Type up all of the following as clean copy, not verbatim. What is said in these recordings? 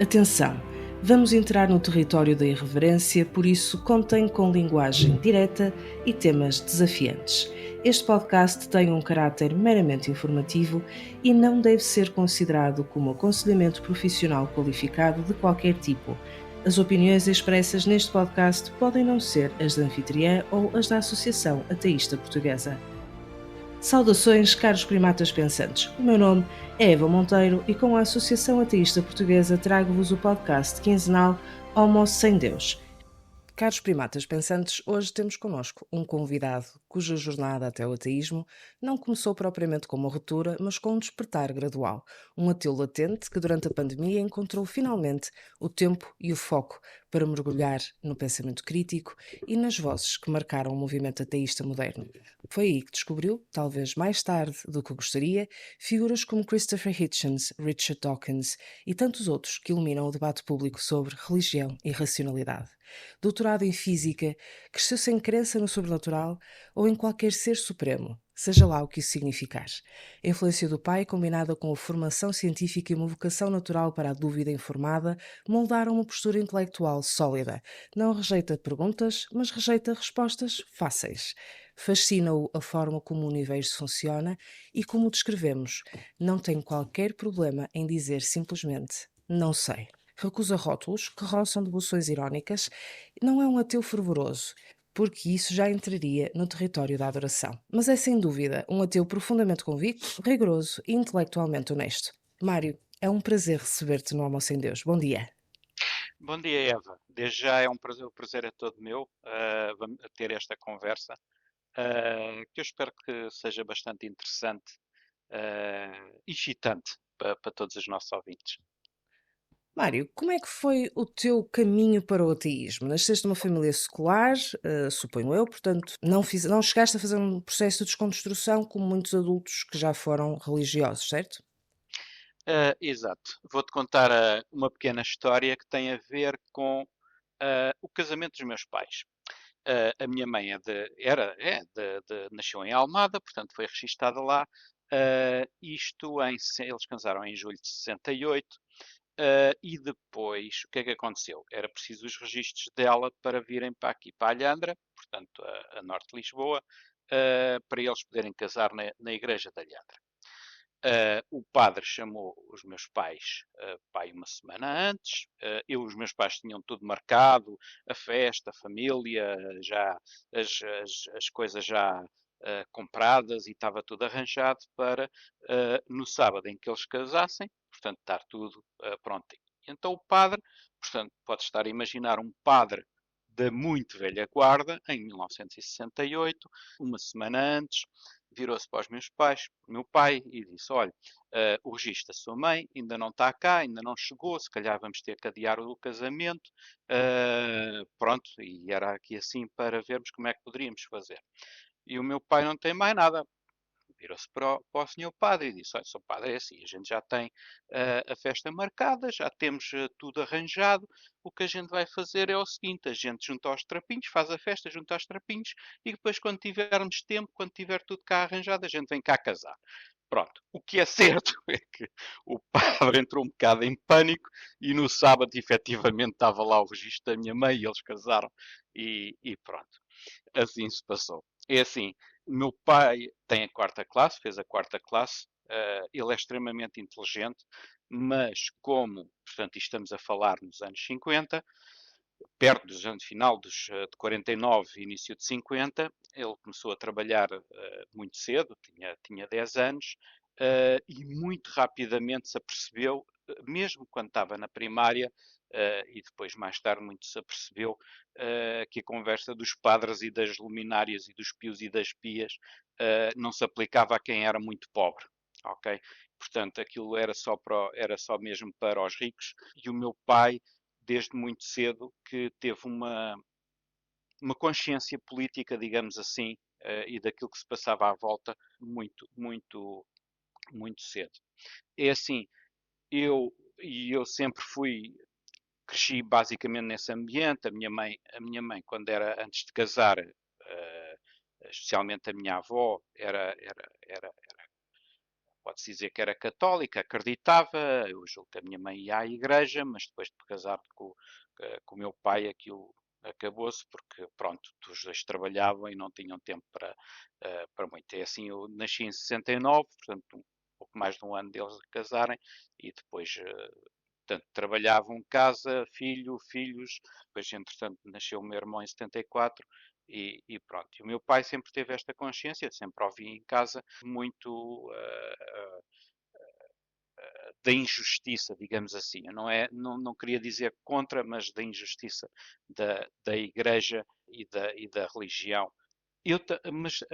Atenção! Vamos entrar no território da irreverência, por isso contem com linguagem direta e temas desafiantes. Este podcast tem um caráter meramente informativo e não deve ser considerado como aconselhamento profissional qualificado de qualquer tipo. As opiniões expressas neste podcast podem não ser as da anfitriã ou as da Associação Ateísta Portuguesa. Saudações, caros primatas pensantes. O meu nome é Eva Monteiro e com a Associação Ateísta Portuguesa trago-vos o podcast quinzenal Homo Sem Deus. Caros primatas pensantes, hoje temos connosco um convidado cuja jornada até o ateísmo não começou propriamente com uma ruptura, mas com um despertar gradual. Um ateu latente que durante a pandemia encontrou finalmente o tempo e o foco para mergulhar no pensamento crítico e nas vozes que marcaram o movimento ateísta moderno. Foi aí que descobriu, talvez mais tarde do que gostaria, figuras como Christopher Hitchens, Richard Dawkins e tantos outros que iluminam o debate público sobre religião e racionalidade. Doutorado em Física, cresceu sem crença no sobrenatural ou em qualquer ser supremo, seja lá o que isso significar. A influência do pai, combinada com a formação científica e uma vocação natural para a dúvida informada, moldaram uma postura intelectual sólida. Não rejeita perguntas, mas rejeita respostas fáceis. Fascina-o a forma como o universo funciona e como o descrevemos. Não tem qualquer problema em dizer simplesmente não sei. Recusa rótulos que roçam devoções irónicas. Não é um ateu fervoroso, porque isso já entraria no território da adoração. Mas é sem dúvida um ateu profundamente convicto, rigoroso e intelectualmente honesto. Mário, é um prazer receber-te no Almoço em Deus. Bom dia. Bom dia, Eva. Desde já é um prazer, o prazer é todo meu vamos ter esta conversa, que eu espero que seja bastante interessante e excitante para todos os nossos ouvintes. Mário, como é que foi o teu caminho para o ateísmo? Nasceste numa família secular, suponho eu, portanto, não chegaste a fazer um processo de desconstrução como muitos adultos que já foram religiosos, certo? Exato. Vou-te contar uma pequena história que tem a ver com o casamento dos meus pais. A minha mãe nasceu em Almada, portanto foi registada lá. Eles casaram em julho de 68. E depois, o que é que aconteceu? Era preciso os registros dela para virem para aqui, para Alhandra, portanto, a norte de Lisboa, para eles poderem casar na igreja de Alhandra. O padre chamou os meus pais pai uma semana antes. Os meus pais tinham tudo marcado, a festa, a família, já as coisas já compradas e estava tudo arranjado para no sábado em que eles casassem, portanto, estar tudo prontinho. Então o padre, portanto, pode estar a imaginar um padre da muito velha guarda, em 1968, uma semana antes, virou-se para os meus pais, o meu pai, e disse: Olha, o registro da sua mãe ainda não está cá, ainda não chegou, se calhar vamos ter que adiar o casamento. Pronto, e era aqui assim para vermos como é que poderíamos fazer. E o meu pai não tem mais nada. Virou-se para o senhor padre e disse: Olha, senhor padre, é assim, a gente já tem a festa marcada, já temos tudo arranjado. O que a gente vai fazer é o seguinte: a gente junta aos trapinhos, faz a festa, junta aos trapinhos e depois, quando tivermos tempo, quando tiver tudo cá arranjado, a gente vem cá casar. Pronto. O que é certo é que o padre entrou um bocado em pânico e no sábado, efetivamente, estava lá o registro da minha mãe e eles casaram e pronto. Assim se passou. É assim, o meu pai tem a quarta classe, fez a quarta classe, ele é extremamente inteligente, mas como, portanto, estamos a falar nos anos 50, perto dos anos final de 49, início de 50, ele começou a trabalhar muito cedo, tinha 10 anos, e muito rapidamente se apercebeu, mesmo quando estava na primária, e depois mais tarde muito se apercebeu que a conversa dos padres e das luminárias e dos pios e das pias não se aplicava a quem era muito pobre, ok? Portanto, aquilo era só mesmo para os ricos, e o meu pai desde muito cedo que teve uma consciência política, digamos assim, e daquilo que se passava à volta muito, muito, muito cedo. É assim, eu sempre cresci basicamente nesse ambiente. A minha mãe quando era antes de casar, especialmente a minha avó, era pode-se dizer que era católica, acreditava, eu julgo que a minha mãe ia à igreja, mas depois de casar com o meu pai aquilo acabou-se porque, pronto, os dois trabalhavam e não tinham tempo para muito. É assim, eu nasci em 69, portanto, um pouco mais de um ano deles casarem e depois, portanto, trabalhavam em casa, filhos, depois, entretanto, nasceu o meu irmão em 74 e pronto. E o meu pai sempre teve esta consciência, sempre ouvi em casa muito da injustiça, digamos assim. Não queria dizer contra, mas da injustiça da Igreja e da religião. Mas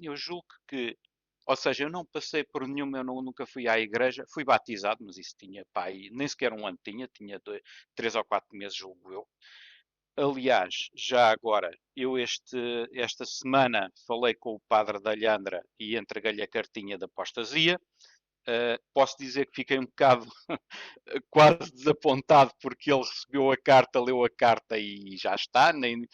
eu julgo que, ou seja, eu não passei por nenhuma, nunca fui à igreja, fui batizado, mas isso tinha pai, nem sequer um ano tinha 3 ou 4 meses, julgo eu. Aliás, já agora, esta semana falei com o padre da Alhandra e entreguei-lhe a cartinha da apostasia. Posso dizer que fiquei um bocado quase desapontado porque ele recebeu a carta, leu a carta e já está, nem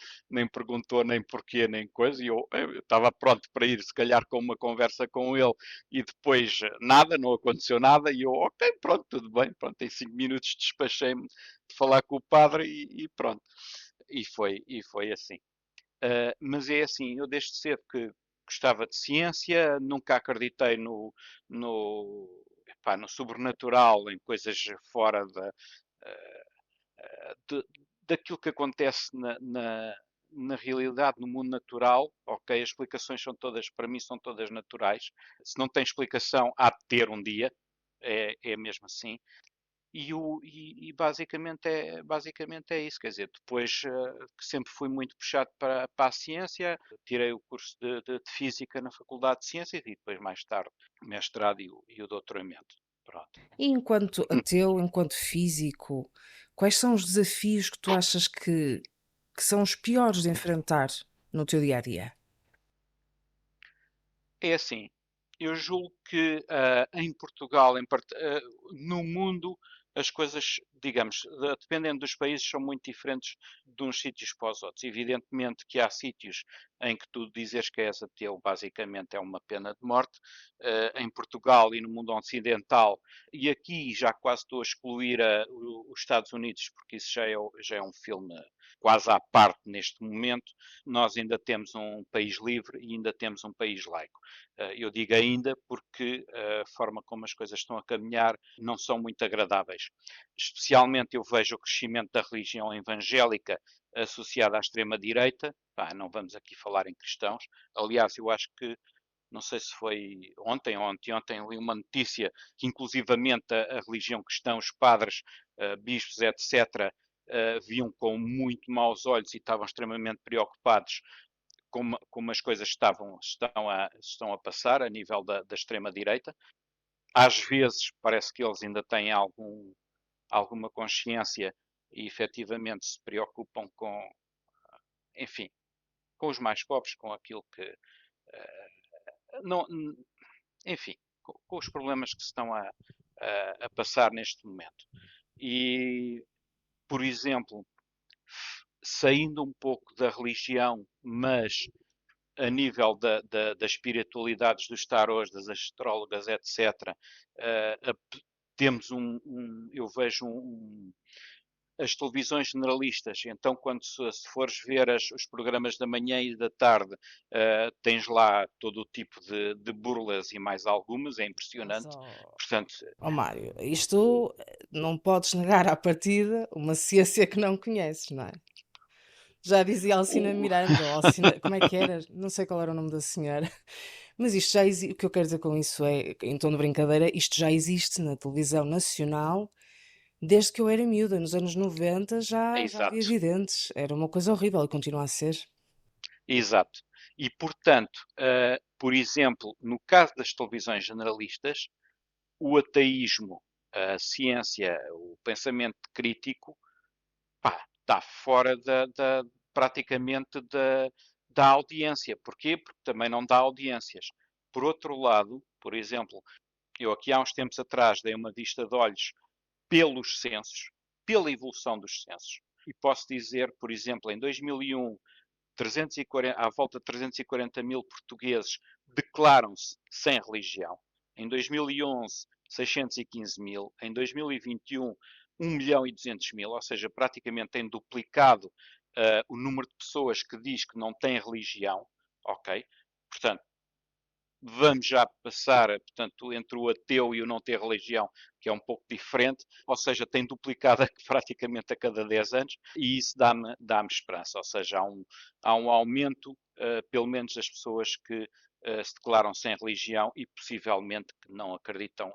perguntou nem porquê, nem coisa. E eu estava pronto para ir, se calhar, com uma conversa com ele e depois nada, não aconteceu nada. E eu, ok, pronto, tudo bem, pronto, em 5 minutos despachei-me de falar com o padre e pronto. E foi assim. Mas é assim, eu desde cedo que gostava de ciência, nunca acreditei no, no sobrenatural, em coisas fora de- daquilo que acontece na realidade, no mundo natural. Ok, as explicações são todas, para mim, são todas naturais. Se não tem explicação, há de ter um dia. É mesmo assim. Basicamente é isso, quer dizer, depois que sempre fui muito puxado para a ciência, tirei o curso de Física na Faculdade de Ciências e depois mais tarde o mestrado e o doutoramento. Pronto. E enquanto ateu, enquanto físico, quais são os desafios que tu achas que são os piores de enfrentar no teu dia a dia? É assim, eu julgo que em Portugal, no mundo, as coisas, digamos, dependendo dos países, são muito diferentes de uns sítios para os outros. Evidentemente que há sítios em que tu dizes que és ateu, basicamente é uma pena de morte. Em Portugal e no mundo ocidental, e aqui já quase estou a excluir os Estados Unidos, porque isso já é um filme quase à parte neste momento. Nós ainda temos um país livre e ainda temos um país laico. Eu digo ainda porque a forma como as coisas estão a caminhar não são muito agradáveis. Especialmente eu vejo o crescimento da religião evangélica associada à extrema-direita. Não vamos aqui falar em cristãos. Aliás, eu acho que, não sei se foi ontem ou anteontem, li uma notícia que inclusivamente a religião cristã, os padres, bispos, etc., viam com muito maus olhos e estavam extremamente preocupados como as coisas estão a passar a nível da extrema-direita. Às vezes parece que eles ainda têm alguma consciência e efetivamente se preocupam enfim, com os mais pobres, com aquilo que, não, enfim, com os problemas que se estão a passar neste momento. E, por exemplo, saindo um pouco da religião, mas a nível das espiritualidades dos tarôs, das astrólogas, etc., temos eu vejo as televisões generalistas. Então, quando se fores ver os programas da manhã e da tarde, tens lá todo o tipo de burlas e mais algumas, é Mas, impressionante. ó Portanto, Mário, isto não podes negar à partida uma ciência que não conheces, não é? Já dizia Alcina o, Miranda, ou Alcina, como é que era? Não sei qual era o nome da senhora. Mas isto já existe, o que eu quero dizer com isso é, em tom de brincadeira, isto já existe na televisão nacional desde que eu era miúda, nos anos 90 já havia exato, videntes, era uma coisa horrível e continua a ser. exato. E, portanto, por exemplo, no caso das televisões generalistas, o ateísmo, a ciência, o pensamento crítico, está fora praticamente da audiência. Porquê? Porque também não dá audiências. Por outro lado, por exemplo, eu aqui há uns tempos atrás dei uma vista de olhos pelos censos, pela evolução dos censos. E posso dizer, por exemplo, em 2001, 340, à volta de 340 mil portugueses declaram-se sem religião. Em 2011, 615 mil. Em 2021, 1.200.000, ou seja, praticamente tem duplicado o número de pessoas que diz que não têm religião, ok? Portanto, vamos já passar, portanto, entre o ateu e o não ter religião, que é um pouco diferente, ou seja, tem duplicado praticamente a cada 10 anos, e isso dá-me esperança, ou seja, há um aumento, pelo menos das pessoas que se declaram sem religião e possivelmente que não acreditam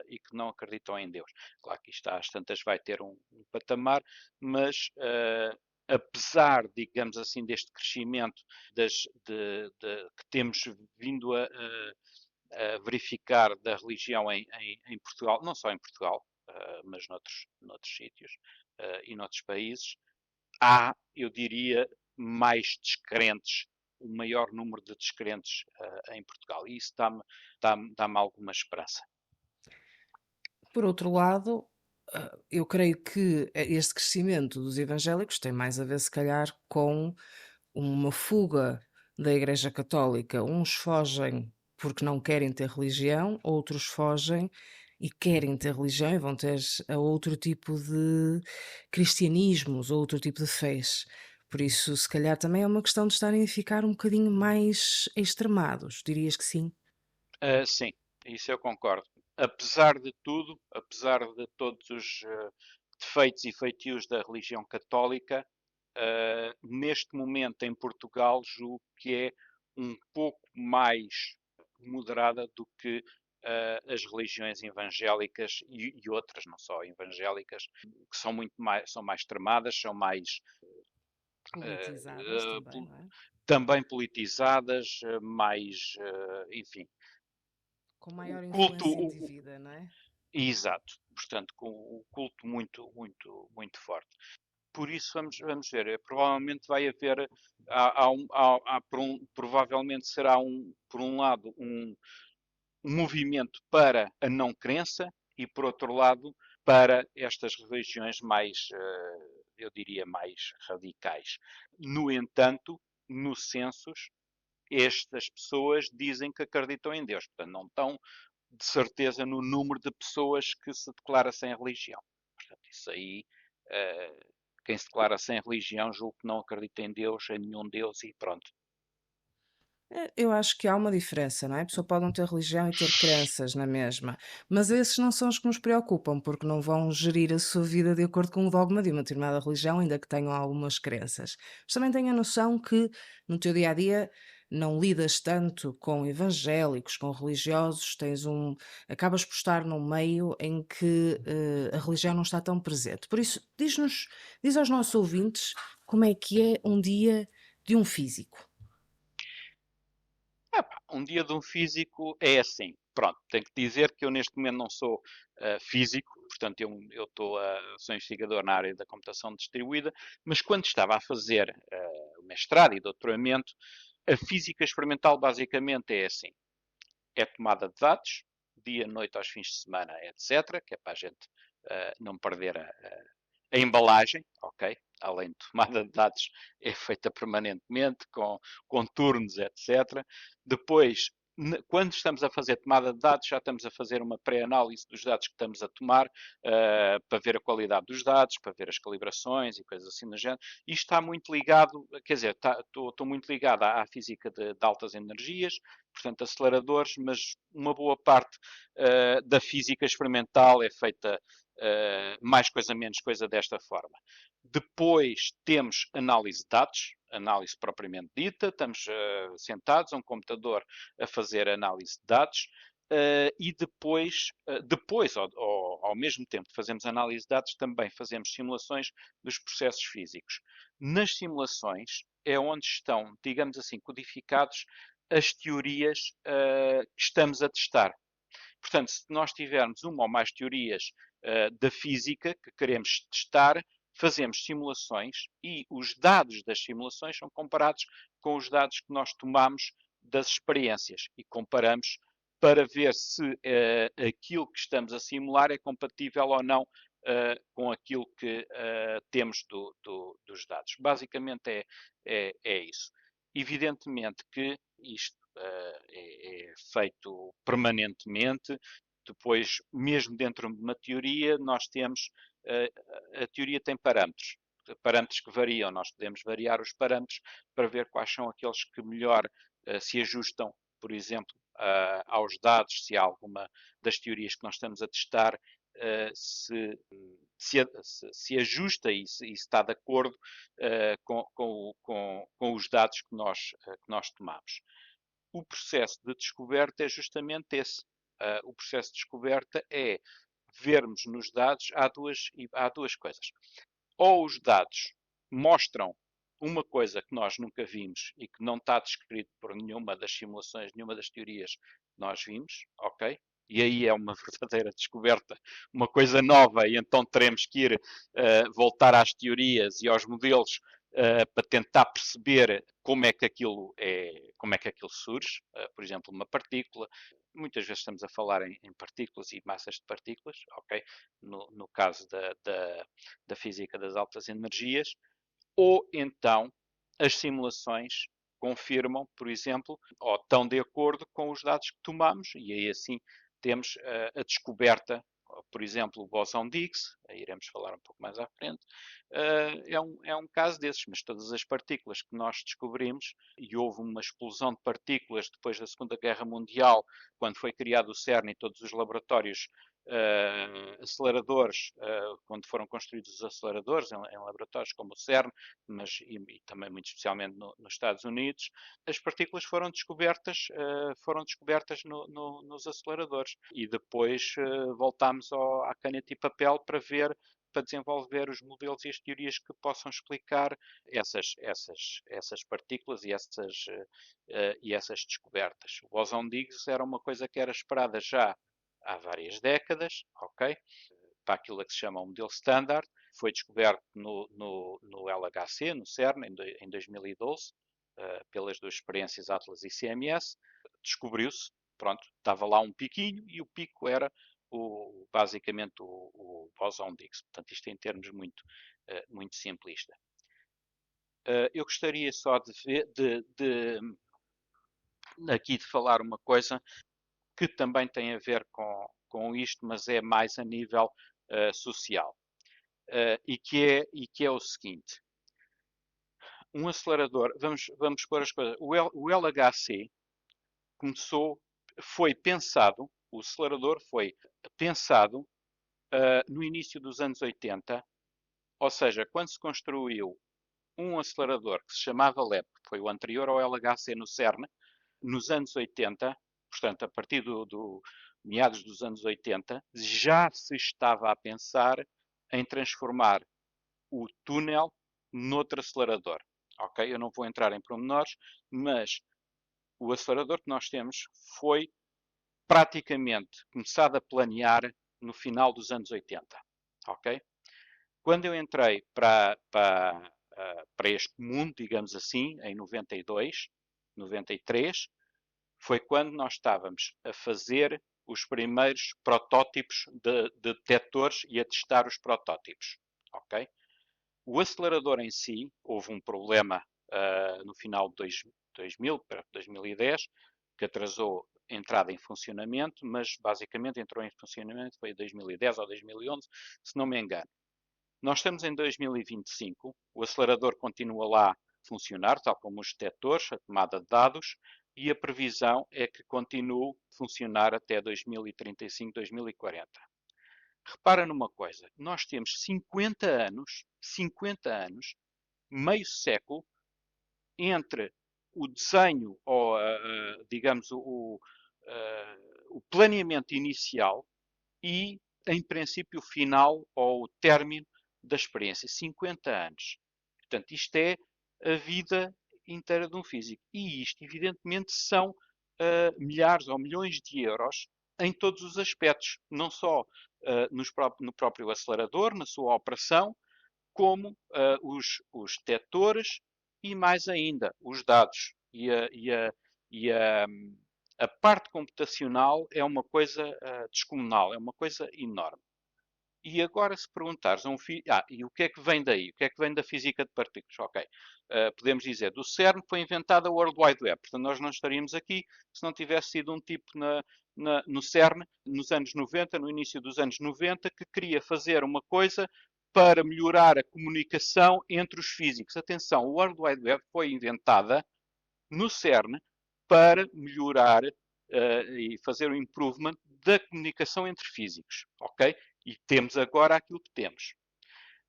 e que não acreditam em Deus. Claro que isto às tantas vai ter um patamar, mas apesar, digamos assim, deste crescimento que temos vindo a verificar da religião em Portugal, não só em Portugal, mas noutros sítios e noutros países, há, eu diria, mais descrentes, o maior número de descrentes em Portugal. E isso dá-me alguma esperança. Por outro lado, eu creio que este crescimento dos evangélicos tem mais a ver, se calhar, com uma fuga da Igreja Católica. Uns fogem porque não querem ter religião, outros fogem e querem ter religião e vão ter a outro tipo de cristianismos, ou outro tipo de fés. Por isso, se calhar, também é uma questão de estarem a ficar um bocadinho mais extremados. Dirias que sim? Sim, isso eu concordo. Apesar de tudo, apesar de todos os defeitos e feitios da religião católica, neste momento em Portugal julgo que é um pouco mais moderada do que as religiões evangélicas e outras, não só evangélicas, que são mais extremadas, são mais Politizadas uh, também, não é? também politizadas, mais, enfim, Com maior culto, influência de vida, não é? exato, portanto, com o culto muito, muito, muito forte. Por isso, vamos ver, provavelmente vai haver, provavelmente será, por um lado, um movimento para a não crença e, por outro lado, para estas religiões mais, eu diria, mais radicais. No entanto, no census, estas pessoas dizem que acreditam em Deus, portanto, não estão de certeza no número de pessoas que se declara sem religião. Portanto, isso aí, quem se declara sem religião, julgo que não acredita em Deus, em nenhum Deus e pronto. Eu acho que há uma diferença, não é? A pessoa pode não ter religião e ter crenças na mesma, mas esses não são os que nos preocupam, porque não vão gerir a sua vida de acordo com o dogma de uma determinada religião, ainda que tenham algumas crenças. Mas também tenho a noção que no teu dia a dia não lidas tanto com evangélicos, com religiosos, acabas por estar num meio em que a religião não está tão presente. Por isso, diz aos nossos ouvintes como é que é um dia de um físico. Um dia de um físico é assim. Pronto, tenho que dizer que eu neste momento não sou físico, portanto sou investigador na área da computação distribuída, mas quando estava a fazer o mestrado e doutoramento, a física experimental basicamente é assim. É tomada de dados, dia, noite, aos fins de semana, etc., que é para a gente não perder a embalagem, ok? Além de tomada de dados, é feita permanentemente, com turnos, etc. Depois, quando estamos a fazer tomada de dados, já estamos a fazer uma pré-análise dos dados que estamos a tomar, para ver a qualidade dos dados, para ver as calibrações e coisas assim do género. Isto está muito ligado, quer dizer, estou muito ligado à física de altas energias, portanto, aceleradores, mas uma boa parte da física experimental é feita mais coisa, menos coisa desta forma. Depois temos análise de dados, análise propriamente dita, estamos sentados a um computador a fazer análise de dados. E depois ao mesmo tempo que fazemos análise de dados, também fazemos simulações dos processos físicos. Nas simulações é onde estão, digamos assim, codificados as teorias que estamos a testar. Portanto, se nós tivermos uma ou mais teorias da física que queremos testar, fazemos simulações e os dados das simulações são comparados com os dados que nós tomamos das experiências e comparamos para ver se aquilo que estamos a simular é compatível ou não com aquilo que temos dos dados. Basicamente é isso. Evidentemente que isto é feito permanentemente. Depois, mesmo dentro de uma teoria, nós temos, a teoria tem parâmetros que variam. Nós podemos variar os parâmetros para ver quais são aqueles que melhor se ajustam, por exemplo, aos dados, se há alguma das teorias que nós estamos a testar se ajusta e se está de acordo com os dados que nós tomamos. O processo de descoberta é justamente esse. O processo de descoberta é vermos nos dados, há duas coisas. Ou os dados mostram uma coisa que nós nunca vimos e que não está descrito por nenhuma das simulações, nenhuma das teorias que nós vimos, ok? E aí é uma verdadeira descoberta, uma coisa nova, e então teremos que ir voltar às teorias e aos modelos para tentar perceber como é que aquilo surge. Por exemplo, uma partícula. Muitas vezes estamos a falar em partículas e massas de partículas, ok? No caso da física das altas energias. Ou então as simulações confirmam, por exemplo, ou estão de acordo com os dados que tomamos, e aí assim temos a descoberta, por exemplo, o bóson de Higgs, aí iremos falar um pouco mais à frente, é um caso desses, mas todas as partículas que nós descobrimos, e houve uma explosão de partículas depois da Segunda Guerra Mundial, quando foi criado o CERN e todos os laboratórios aceleradores, quando foram construídos os aceleradores em laboratórios como o CERN, mas e também muito especialmente nos Estados Unidos, as partículas foram descobertas nos aceleradores. E depois voltámos à caneta e papel para desenvolver os modelos e as teorias que possam explicar essas partículas e essas descobertas. O bóson de Higgs era uma coisa que era esperada já há várias décadas, ok? Para aquilo que se chama o modelo standard. Foi descoberto no LHC, no CERN, em 2012, pelas duas experiências Atlas e CMS. Descobriu-se, pronto, estava lá um piquinho e o pico era basicamente o bóson de Higgs. Portanto, isto em termos muito simplista. Eu gostaria só aqui de falar uma coisa que também tem a ver com isto, mas é mais a nível social. E que é o seguinte. Um acelerador, vamos pôr as coisas. O LHC foi pensado, o acelerador foi pensado no início dos anos 80, ou seja, quando se construiu um acelerador que se chamava LEP, que foi o anterior ao LHC no CERN, nos anos 80, portanto, a partir do meados dos anos 80, já se estava a pensar em transformar o túnel noutro acelerador. Ok? Eu não vou entrar em pormenores, mas o acelerador que nós temos foi praticamente começado a planear no final dos anos 80. Ok? Quando eu entrei para este mundo, digamos assim, em 92, 93, foi quando nós estávamos a fazer os primeiros protótipos de detectores e a testar os protótipos. Ok? O acelerador em si, houve um problema no final de 2010, que atrasou a entrada em funcionamento, mas basicamente entrou em funcionamento foi em 2010 ou 2011, se não me engano. Nós estamos em 2025, o acelerador continua lá a funcionar, tal como os detectores, a tomada de dados, e a previsão é que continue a funcionar até 2035, 2040. Repara numa coisa, nós temos 50 anos, meio século, entre o desenho, ou digamos, o planeamento inicial e, em princípio, o final ou o término da experiência. 50 anos. Portanto, isto é a vida inteira de um físico. E isto, evidentemente, são milhares ou milhões de euros em todos os aspectos. Não só no próprio acelerador, na sua operação, como os detectores e, mais ainda, os dados. A parte computacional é uma coisa descomunal, é uma coisa enorme. E agora, se perguntares a um físico, e o que é que vem daí? O que é que vem da física de partículas? Ok, podemos dizer, do CERN foi inventada a World Wide Web. Portanto, nós não estaríamos aqui se não tivesse sido um tipo no CERN, nos anos 90, no início dos anos 90, que queria fazer uma coisa para melhorar a comunicação entre os físicos. Atenção, o World Wide Web foi inventada no CERN para melhorar e fazer o improvement da comunicação entre físicos, ok? E temos agora aquilo que temos.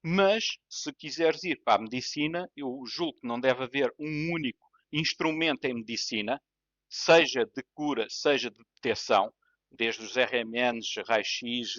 Mas, se quiseres ir para a medicina, eu julgo que não deve haver um único instrumento em medicina, seja de cura, seja de detecção, desde os RMNs, raio-x,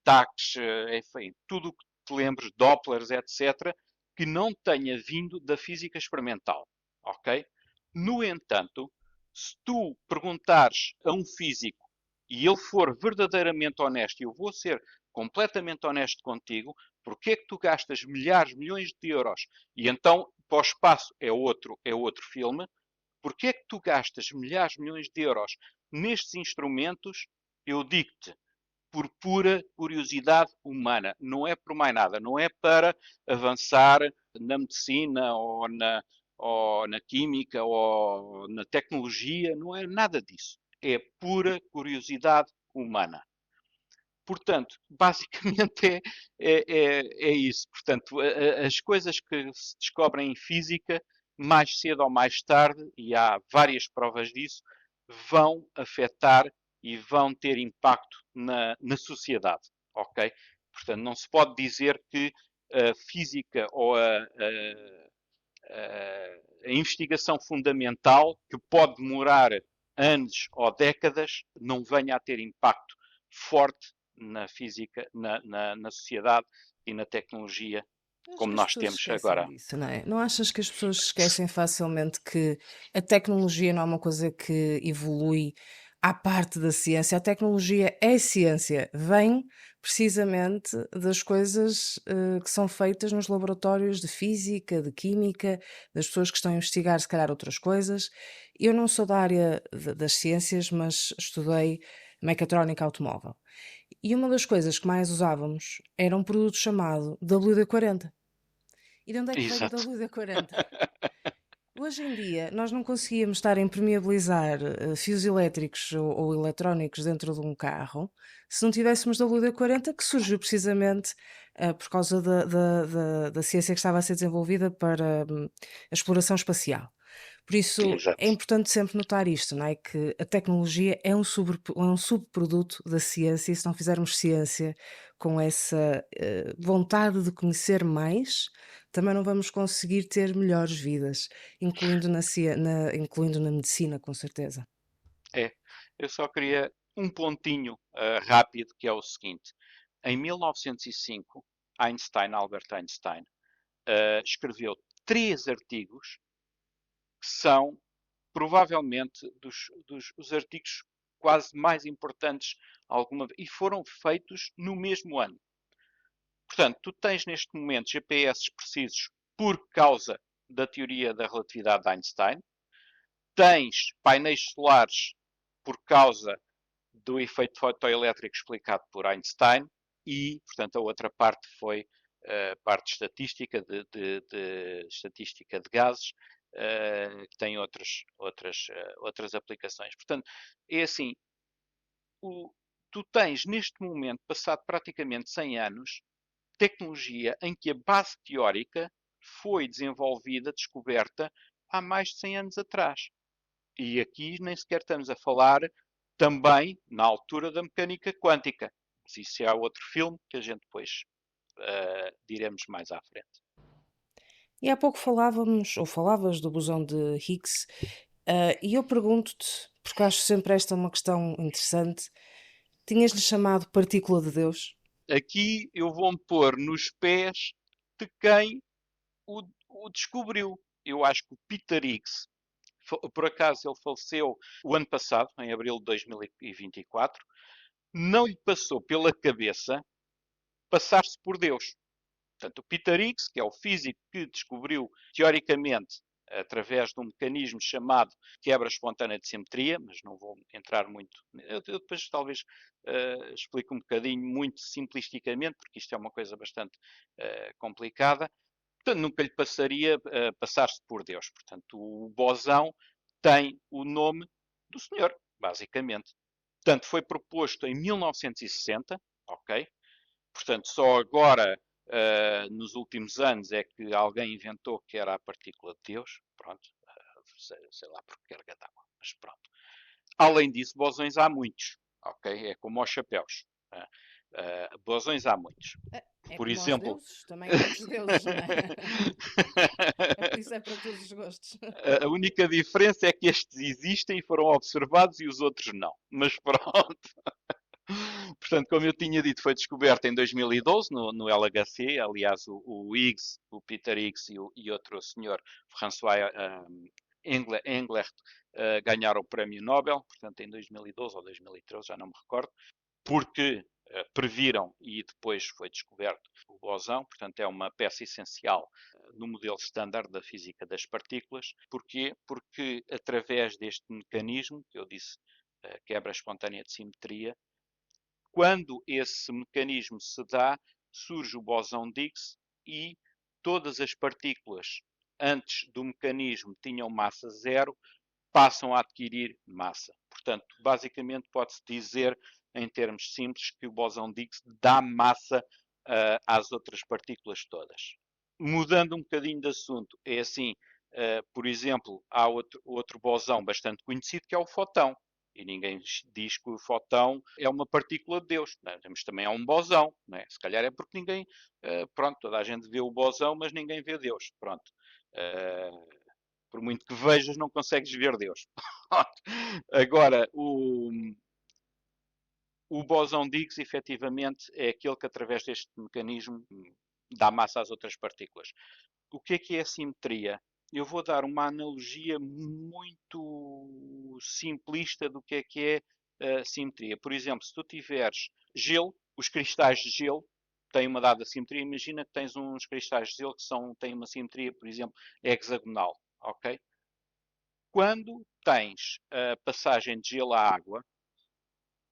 TACs, enfim, tudo o que te lembres, Dopplers, etc., que não tenha vindo da física experimental, ok? No entanto, se tu perguntares a um físico e ele for verdadeiramente honesto, e eu vou ser completamente honesto contigo, porque é que tu gastas milhares, milhões de euros e então para o espaço é outro filme, porque é que tu gastas milhares, milhões de euros nestes instrumentos? Eu digo-te, por pura curiosidade humana, não é por mais nada, não é para avançar na medicina ou na química ou na tecnologia, não é nada disso. É pura curiosidade humana. Portanto, basicamente é isso. Portanto, as coisas que se descobrem em física, mais cedo ou mais tarde, e há várias provas disso, vão afetar e vão ter impacto na sociedade. Ok? Portanto, não se pode dizer que a física ou a investigação fundamental, que pode demorar anos ou décadas, não venha a ter impacto forte na física, na sociedade e na tecnologia Acho como que as nós pessoas temos esquecem agora. disso, não é? Não achas que as pessoas esquecem facilmente que a tecnologia não é uma coisa que evolui à parte da ciência? A tecnologia é ciência, vem precisamente das coisas que são feitas nos laboratórios de física, de química, das pessoas que estão a investigar, se calhar, outras coisas. Eu não sou da área das ciências, mas estudei mecatrónica automóvel. E uma das coisas que mais usávamos era um produto chamado WD-40. E de onde é que veio o Exato. WD-40? Hoje em dia, nós não conseguíamos estar a impermeabilizar fios elétricos ou eletrónicos dentro de um carro se não tivéssemos WD-40, que surgiu precisamente por causa da ciência que estava a ser desenvolvida para a exploração espacial. Por isso, é Exato. importante sempre notar isto, não é? Que a tecnologia é um subproduto da ciência e se não fizermos ciência com essa vontade de conhecer mais, também não vamos conseguir ter melhores vidas, incluindo na medicina, com certeza. É. Eu só queria um pontinho rápido, que é o seguinte. Em 1905, Albert Einstein, escreveu 3 artigos que são provavelmente os artigos quase mais importantes alguma vez, e foram feitos no mesmo ano. Portanto, tu tens neste momento GPS precisos por causa da teoria da relatividade de Einstein, tens painéis solares por causa do efeito fotoelétrico explicado por Einstein e, portanto, a outra parte foi a parte estatística de estatística de gases, que tem outras aplicações. Portanto, é assim, tu tens neste momento, passado praticamente 100 anos, tecnologia em que a base teórica foi desenvolvida, descoberta, há mais de 100 anos atrás. E aqui nem sequer estamos a falar também na altura da mecânica quântica. Mas isso é outro filme que a gente depois diremos mais à frente. E há pouco falávamos, ou falavas do bosão de Higgs, e eu pergunto-te, porque acho sempre esta uma questão interessante, tinhas-lhe chamado partícula de Deus? Aqui eu vou-me pôr nos pés de quem o descobriu. Eu acho que o Peter Higgs, por acaso ele faleceu o ano passado, em abril de 2024, não lhe passou pela cabeça passar-se por Deus. Portanto, o Peter Higgs, que é o físico que descobriu, teoricamente, através de um mecanismo chamado quebra espontânea de simetria, mas não vou entrar muito. Eu depois talvez explique um bocadinho muito simplisticamente, porque isto é uma coisa bastante complicada. Portanto, nunca lhe passaria passar-se por Deus. Portanto, o bosão tem o nome do senhor, basicamente. Portanto, foi proposto em 1960, ok? Portanto, só agora, nos últimos anos, é que alguém inventou que era a partícula de Deus. Pronto, sei lá por que carga d'água, mas pronto. Além disso, bosões há muitos, ok? É como aos chapéus. Bosões há muitos. É Por como aos exemplo, deuses, também há muitos deuses, não é? É por isso é para todos os gostos. a única diferença é que estes existem e foram observados e os outros não. Mas pronto. Portanto, como eu tinha dito, foi descoberto em 2012 no LHC. Aliás, o Higgs, o Peter Higgs e outro senhor, François Englert, ganharam o prémio Nobel, portanto, em 2012 ou 2013, já não me recordo, porque previram e depois foi descoberto o bosão, portanto é uma peça essencial no modelo standard da física das partículas. Porquê? Porque através deste mecanismo, que eu disse, quebra espontânea de simetria, quando esse mecanismo se dá, surge o bosão de Higgs e todas as partículas antes do mecanismo tinham massa zero, passam a adquirir massa. Portanto, basicamente pode-se dizer, em termos simples, que o bosão de Higgs dá massa às outras partículas todas. Mudando um bocadinho de assunto, é assim, por exemplo, há outro bosão bastante conhecido que é o fotão. E ninguém diz que o fotão é uma partícula de Deus. Né? Mas também é um bosão. Né? Se calhar é porque ninguém... pronto, toda a gente vê o bosão, mas ninguém vê Deus. Pronto. Por muito que vejas, não consegues ver Deus. Agora, o bosão de Higgs, efetivamente, é aquele que, através deste mecanismo, dá massa às outras partículas. O que é a simetria? Eu vou dar uma analogia muito simplista do que é a simetria. Por exemplo, se tu tiveres gelo, os cristais de gelo têm uma dada simetria. Imagina que tens uns cristais de gelo que têm uma simetria, por exemplo, hexagonal. Ok? Quando tens a passagem de gelo à água,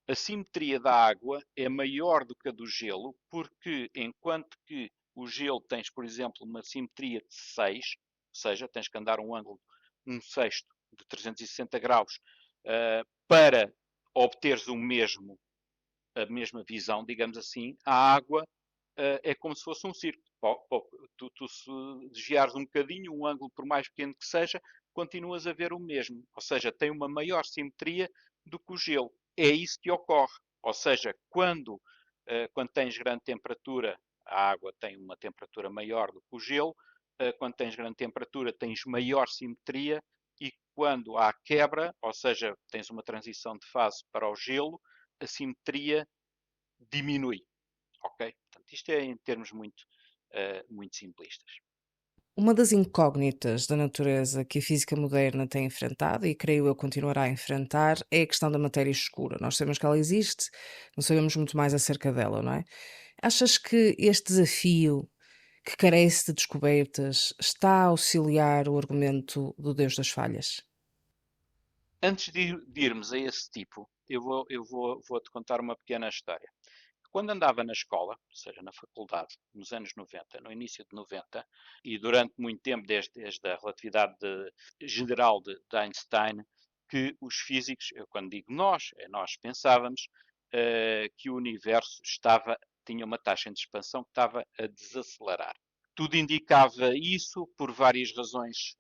a simetria da água é maior do que a do gelo, porque enquanto que o gelo tens, por exemplo, uma simetria de 6, ou seja, tens que andar um ângulo, um sexto de 360 graus, para obteres a mesma visão, digamos assim, a água é como se fosse um círculo. Tu se desviares um bocadinho, um ângulo por mais pequeno que seja, continuas a ver o mesmo. Ou seja, tem uma maior simetria do que o gelo. É isso que ocorre. Ou seja, quando tens grande temperatura, a água tem uma temperatura maior do que o gelo. Quando tens grande temperatura, tens maior simetria. E quando há quebra, ou seja, tens uma transição de fase para o gelo, a simetria diminui. Ok? Portanto, isto é em termos muito simplistas. Uma das incógnitas da natureza que a física moderna tem enfrentado, e creio eu continuará a enfrentar, é a questão da matéria escura. Nós sabemos que ela existe, não sabemos muito mais acerca dela, não é? Achas que este desafio, que carece de descobertas, está a auxiliar o argumento do Deus das falhas? Antes de irmos a esse tipo, vou-te contar uma pequena história. Quando andava na escola, ou seja, na faculdade, nos anos 90, no início de 90, e durante muito tempo, desde a relatividade geral de Einstein, que os físicos, eu quando digo nós, nós pensávamos que o universo tinha uma taxa de expansão que estava a desacelerar. Tudo indicava isso por várias razões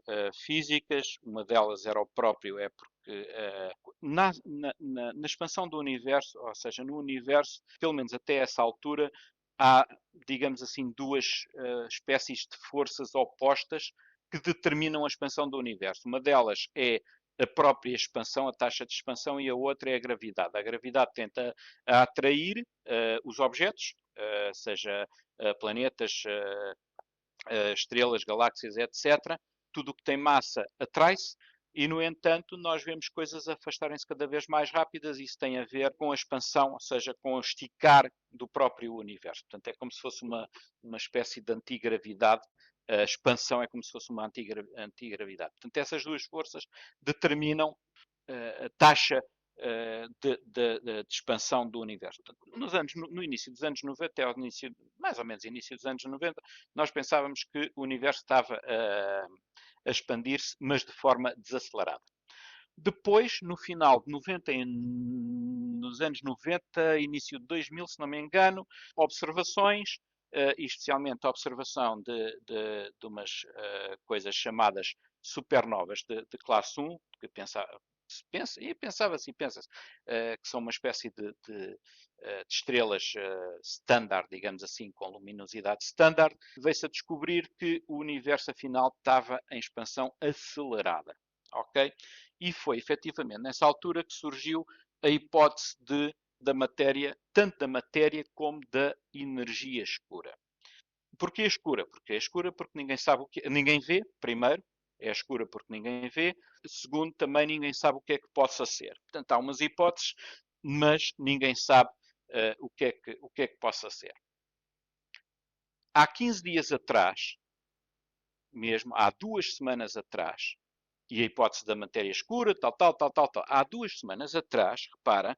físicas. Uma delas era o próprio, é porque na expansão do universo, ou seja, no universo, pelo menos até essa altura, há, digamos assim, duas espécies de forças opostas que determinam a expansão do universo. Uma delas é a própria expansão, a taxa de expansão, e a outra é a gravidade. A gravidade tenta atrair os objetos, seja planetas, estrelas, galáxias, etc. Tudo o que tem massa atrai-se e, no entanto, nós vemos coisas afastarem-se cada vez mais rápidas e isso tem a ver com a expansão, ou seja, com o esticar do próprio universo. Portanto, é como se fosse uma espécie de antigravidade A expansão é como se fosse uma antigravidade. Portanto, essas duas forças determinam a taxa de expansão do universo. Portanto, no início dos anos 90, até ao início, mais ou menos início dos anos 90, nós pensávamos que o universo estava a expandir-se, mas de forma desacelerada. Depois, no final de 90, nos anos 90, início de 2000, se não me engano, observações, e especialmente a observação de umas coisas chamadas supernovas de classe 1, que pensa-se, que são uma espécie de estrelas standard, digamos assim, com luminosidade standard, veio-se a descobrir que o universo afinal estava em expansão acelerada. Ok? E foi efetivamente nessa altura que surgiu a hipótese da matéria, tanto da matéria como da energia escura. Porquê escura? Porque é escura porque ninguém sabe o que ninguém vê, primeiro, é escura porque ninguém vê. Segundo, também ninguém sabe o que é que possa ser. Portanto, há umas hipóteses, mas ninguém sabe o que é que possa ser. Há 15 dias atrás, mesmo há 2 semanas atrás, e a hipótese da matéria escura, tal. Há 2 semanas atrás, repara,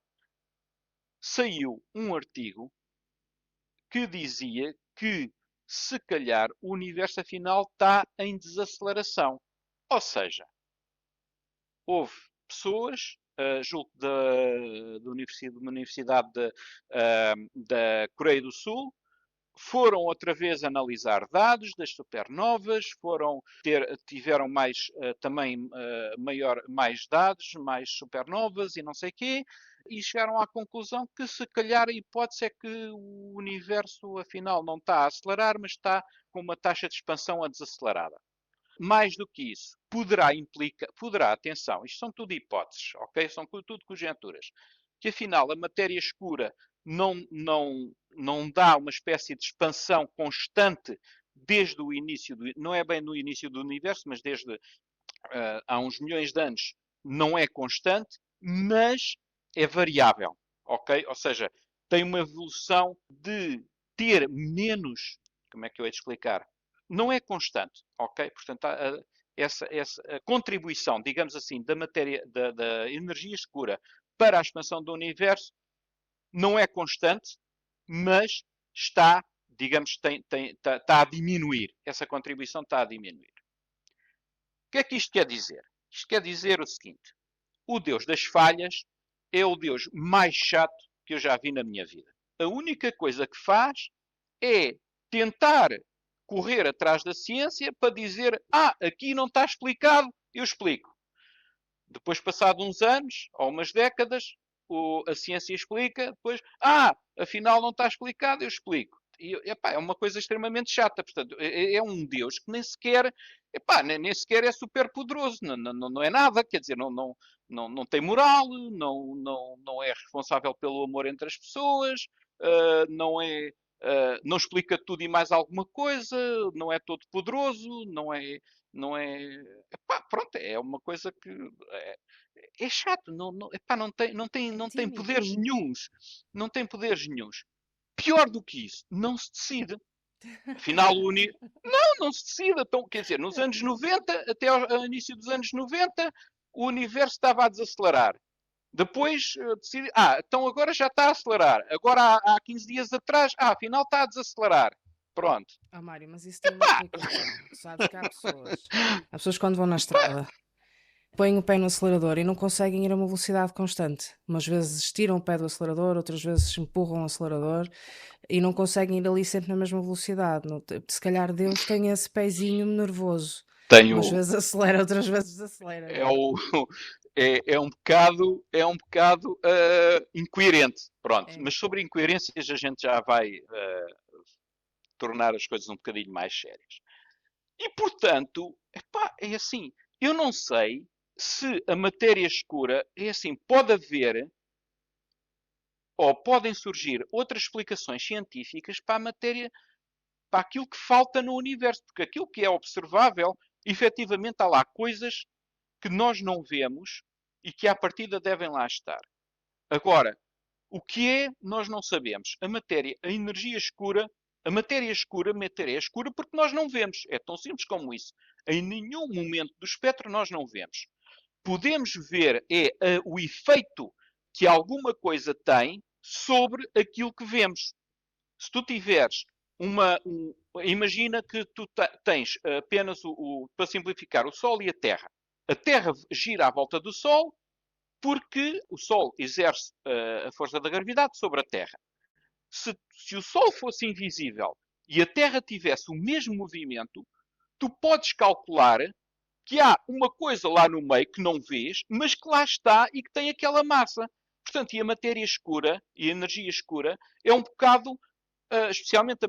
saiu um artigo que dizia que, se calhar, o universo afinal está em desaceleração. Ou seja, houve pessoas, julgo da Universidade da Coreia do Sul, foram outra vez analisar dados das supernovas, tiveram mais também mais dados, mais supernovas e não sei quê, e chegaram à conclusão que se calhar a hipótese é que o universo afinal não está a acelerar, mas está com uma taxa de expansão a desacelerada. Mais do que isso, atenção, isto são tudo hipóteses, ok? São tudo conjecturas, que afinal a matéria escura não dá uma espécie de expansão constante desde o início, não é bem no início do universo, mas desde há uns milhões de anos, não é constante, mas é variável, ok? Ou seja, tem uma evolução de ter menos, como é que eu hei de explicar? Não é constante, ok? Portanto, essa a contribuição, digamos assim, da matéria, da energia escura para a expansão do universo não é constante, mas está, digamos, está a diminuir. Essa contribuição está a diminuir. O que é que isto quer dizer? Isto quer dizer o seguinte: o Deus das falhas é o Deus mais chato que eu já vi na minha vida. A única coisa que faz é tentar correr atrás da ciência para dizer: aqui não está explicado, eu explico. Depois, passado uns anos ou umas décadas, a ciência explica, depois, afinal não está explicado, eu explico. E, é uma coisa extremamente chata. Portanto, é um Deus que nem sequer é super poderoso, não é nada, quer dizer, não tem moral, não é responsável pelo amor entre as pessoas, não explica tudo e mais alguma coisa, não é todo poderoso, pronto, é uma coisa que é chato, não tem tímido. poderes nenhuns, não tem poderes nenhuns. Pior do que isso, não se decide. Afinal, não se decide. Então, quer dizer, nos anos 90, até ao início dos anos 90, o universo estava a desacelerar. Depois decidi, então agora já está a acelerar. Agora há 15 dias atrás, afinal está a desacelerar. Pronto. Mário, mas isso tem uma explicação. Sabes que há pessoas quando vão na estrada, põem o pé no acelerador e não conseguem ir a uma velocidade constante. Umas vezes tiram o pé do acelerador, outras vezes empurram o acelerador e não conseguem ir ali sempre na mesma velocidade. Se calhar Deus tem esse pezinho nervoso. Umas vezes acelera, outras vezes desacelera. É um bocado incoerente. Pronto. Mas sobre incoerências a gente já vai tornar as coisas um bocadinho mais sérias. E portanto, é assim, eu não sei se a matéria escura, é assim, pode haver ou podem surgir outras explicações científicas para a matéria, para aquilo que falta no universo, porque aquilo que é observável, efetivamente há lá coisas que nós não vemos e que à partida devem lá estar. Agora, o que é, nós não sabemos. A matéria, a energia escura, A matéria é escura porque nós não vemos. É tão simples como isso. Em nenhum momento do espectro nós não vemos. Podemos ver o efeito que alguma coisa tem sobre aquilo que vemos. Se tu tiveres imagina que tu tens apenas para simplificar, o Sol e a Terra. A Terra gira à volta do Sol porque o Sol exerce a força da gravidade sobre a Terra. Se o Sol fosse invisível e a Terra tivesse o mesmo movimento, tu podes calcular que há uma coisa lá no meio que não vês, mas que lá está e que tem aquela massa. Portanto, e a matéria escura e a energia escura é um bocado, especialmente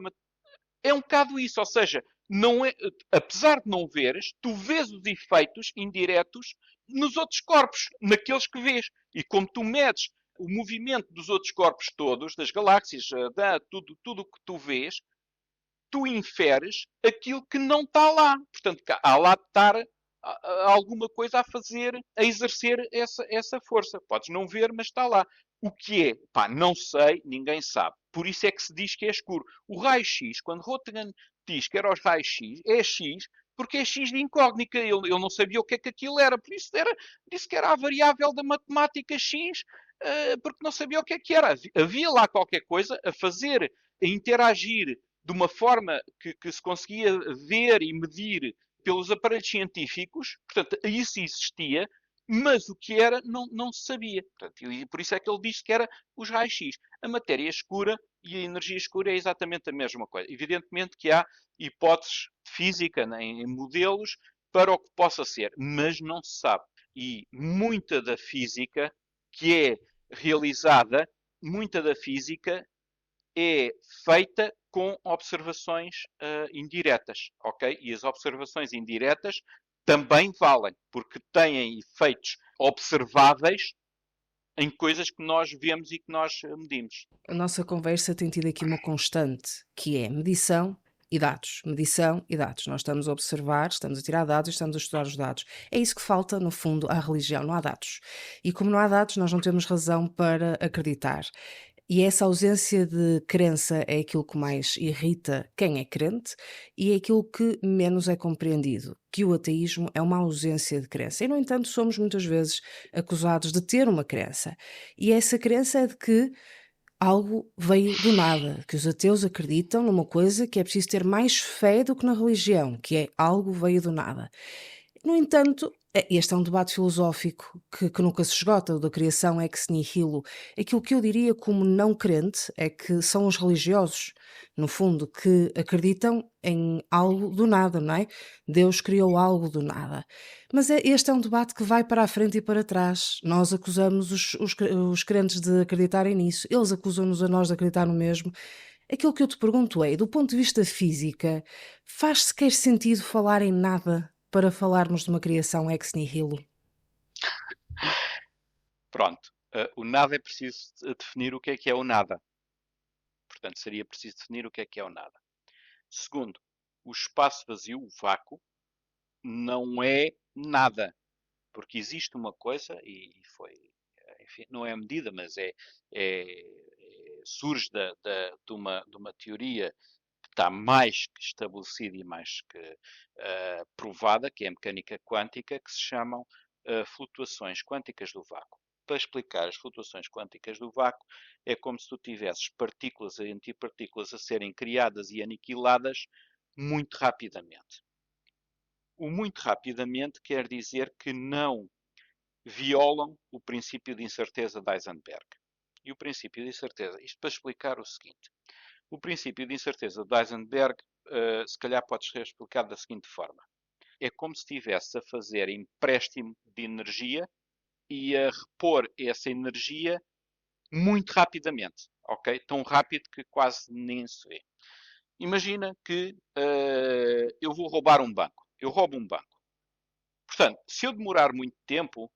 é um bocado isso, ou seja, não é, apesar de não veres, tu vês os efeitos indiretos nos outros corpos, naqueles que vês. E como tu medes o movimento dos outros corpos todos, das galáxias, tudo o que tu vês, tu inferes aquilo que não está lá. Portanto, há lá de estar alguma coisa a fazer, a exercer essa força. Podes não ver, mas está lá. O que é? Pá, não sei, ninguém sabe. Por isso é que se diz que é escuro. O raio-x, quando Röntgen diz que era os raios-x, é X, porque é X de incógnita. Ele não sabia o que é que aquilo era. Por isso disse que era a variável da matemática X, porque não sabia o que é que era. Havia lá qualquer coisa a fazer, a interagir de uma forma que se conseguia ver e medir pelos aparelhos científicos, portanto, isso existia, mas o que era não se sabia. Portanto, e por isso é que ele disse que era os raios-x. A matéria escura e a energia escura é exatamente a mesma coisa. Evidentemente que há hipóteses de física, né, em modelos para o que possa ser, mas não se sabe. E muita da física que é realizada, muita da física é feita com observações indiretas, ok? E as observações indiretas também valem, porque têm efeitos observáveis em coisas que nós vemos e que nós medimos. A nossa conversa tem tido aqui uma constante, que é medição e dados. Medição e dados. Nós estamos a observar, estamos a tirar dados e estamos a estudar os dados. É isso que falta, no fundo, à religião. Não há dados. E como não há dados, nós não temos razão para acreditar. E essa ausência de crença é aquilo que mais irrita quem é crente e é aquilo que menos é compreendido, que o ateísmo é uma ausência de crença. E, no entanto, somos muitas vezes acusados de ter uma crença. E essa crença é de que algo veio do nada, que os ateus acreditam numa coisa que é preciso ter mais fé do que na religião, que é algo veio do nada. No entanto, este é um debate filosófico que nunca se esgota, o da criação ex nihilo. Aquilo que eu diria como não crente é que são os religiosos, no fundo, que acreditam em algo do nada, não é? Deus criou algo do nada. Mas este é um debate que vai para a frente e para trás. Nós acusamos os crentes de acreditarem nisso, eles acusam-nos a nós de acreditar no mesmo. Aquilo que eu te pergunto é, do ponto de vista física, faz sequer sentido falar em nada para falarmos de uma criação ex nihilo? Pronto. O nada é preciso definir o que é o nada. Portanto, seria preciso definir o que é o nada. Segundo, o espaço vazio, o vácuo, não é nada. Porque existe uma coisa, e foi, enfim, não é medida, mas surge de uma teoria que está mais que estabelecida e mais que provada, que é a mecânica quântica, que se chamam flutuações quânticas do vácuo. Para explicar as flutuações quânticas do vácuo, é como se tu tivesses partículas e antipartículas a serem criadas e aniquiladas muito rapidamente. O muito rapidamente quer dizer que não violam o princípio de incerteza de Heisenberg. E o princípio de incerteza, isto para explicar o seguinte, o princípio de incerteza de Heisenberg, se calhar pode ser explicado da seguinte forma. É como se estivesse a fazer empréstimo de energia e a repor essa energia muito rapidamente, ok? Tão rápido que quase nem se vê. Imagina que eu vou roubar um banco. Eu roubo um banco. Portanto, se eu demorar muito tempo,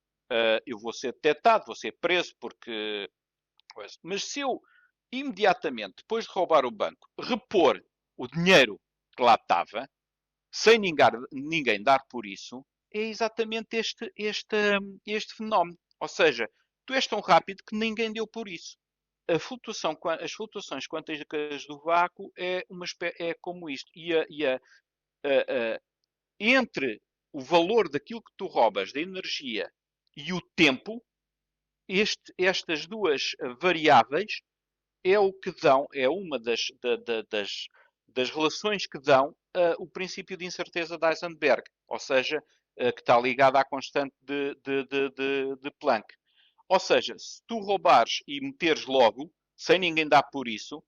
eu vou ser detectado, vou ser preso, porque... Mas se eu imediatamente, depois de roubar o banco, repor o dinheiro que lá estava, sem ninguém dar por isso, é exatamente este fenómeno. Ou seja, tu és tão rápido que ninguém deu por isso. as flutuações quânticas do vácuo é como isto. A- entre o valor daquilo que tu roubas, da energia, e o tempo, estas duas variáveis é o que dão, é uma das relações que dão o princípio de incerteza de Heisenberg, ou seja, que está ligado à constante de Planck. Ou seja, se tu roubares e meteres logo, sem ninguém dar por isso,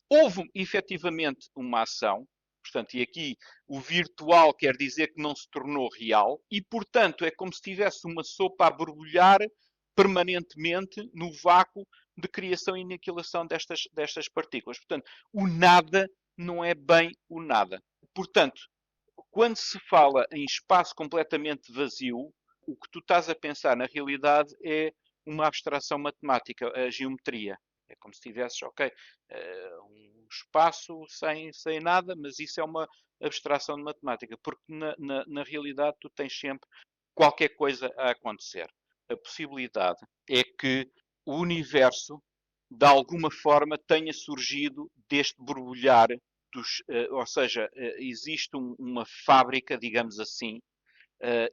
houve efetivamente uma ação, portanto, e aqui o virtual quer dizer que não se tornou real, e portanto é como se tivesse uma sopa a borbulhar permanentemente no vácuo de criação e aniquilação destas partículas. Portanto, o nada não é bem o nada. Portanto, quando se fala em espaço completamente vazio, o que tu estás a pensar na realidade é uma abstração matemática, a geometria. É como se tivesses, ok, um espaço sem nada, mas isso é uma abstração de matemática, porque na realidade tu tens sempre qualquer coisa a acontecer. A possibilidade é que o universo, de alguma forma, tenha surgido deste borbulhar ou seja, existe uma fábrica, digamos assim.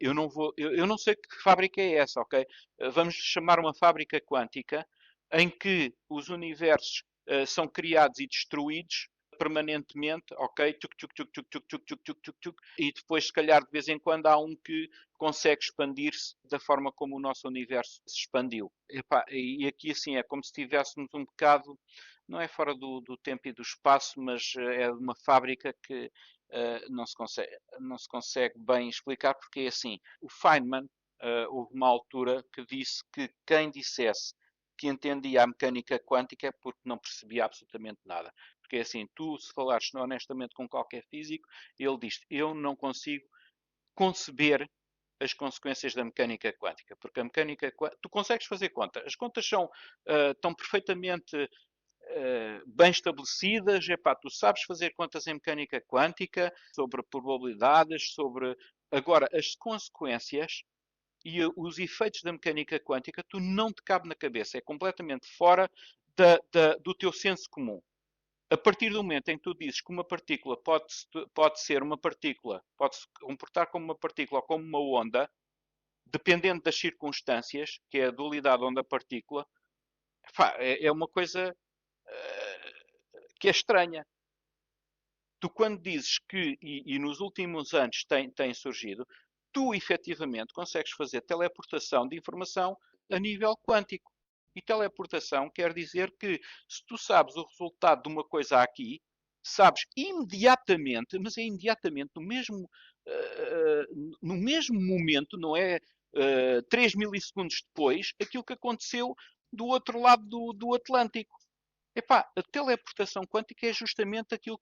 Eu não sei que fábrica é essa, ok? Vamos chamar uma fábrica quântica em que os universos são criados e destruídos permanentemente, ok? Tuc, tuc, tuc, tuc, tuc, tuc, tuc, tuc, tuc, tuc, e depois, se calhar, de vez em quando há um que consegue expandir-se da forma como o nosso universo se expandiu. E aqui, assim, é como se estivéssemos um bocado, não é fora do tempo e do espaço, mas é uma fábrica que não se consegue bem explicar, porque é assim, o Feynman, houve uma altura que disse que quem dissesse que entendia a mecânica quântica é porque não percebia absolutamente nada. Porque é assim, tu se falares honestamente com qualquer físico, ele diz, eu não consigo conceber as consequências da mecânica quântica, porque a mecânica tu consegues fazer contas, as contas são estão perfeitamente bem estabelecidas. Epá, tu sabes fazer contas em mecânica quântica, sobre probabilidades, sobre. Agora, as consequências e os efeitos da mecânica quântica, tu não te cabe na cabeça. É completamente fora do teu senso comum. A partir do momento em que tu dizes que uma partícula pode ser uma partícula, pode se comportar como uma partícula ou como uma onda, dependendo das circunstâncias, que é a dualidade onda-partícula, é uma coisa que é estranha. Tu, quando dizes que, e nos últimos anos tem surgido, tu efetivamente consegues fazer teleportação de informação a nível quântico. E teleportação quer dizer que se tu sabes o resultado de uma coisa aqui, sabes imediatamente, mas é imediatamente no mesmo momento, não é 3 milissegundos depois, aquilo que aconteceu do outro lado do Atlântico. Epá, a teleportação quântica é justamente aquilo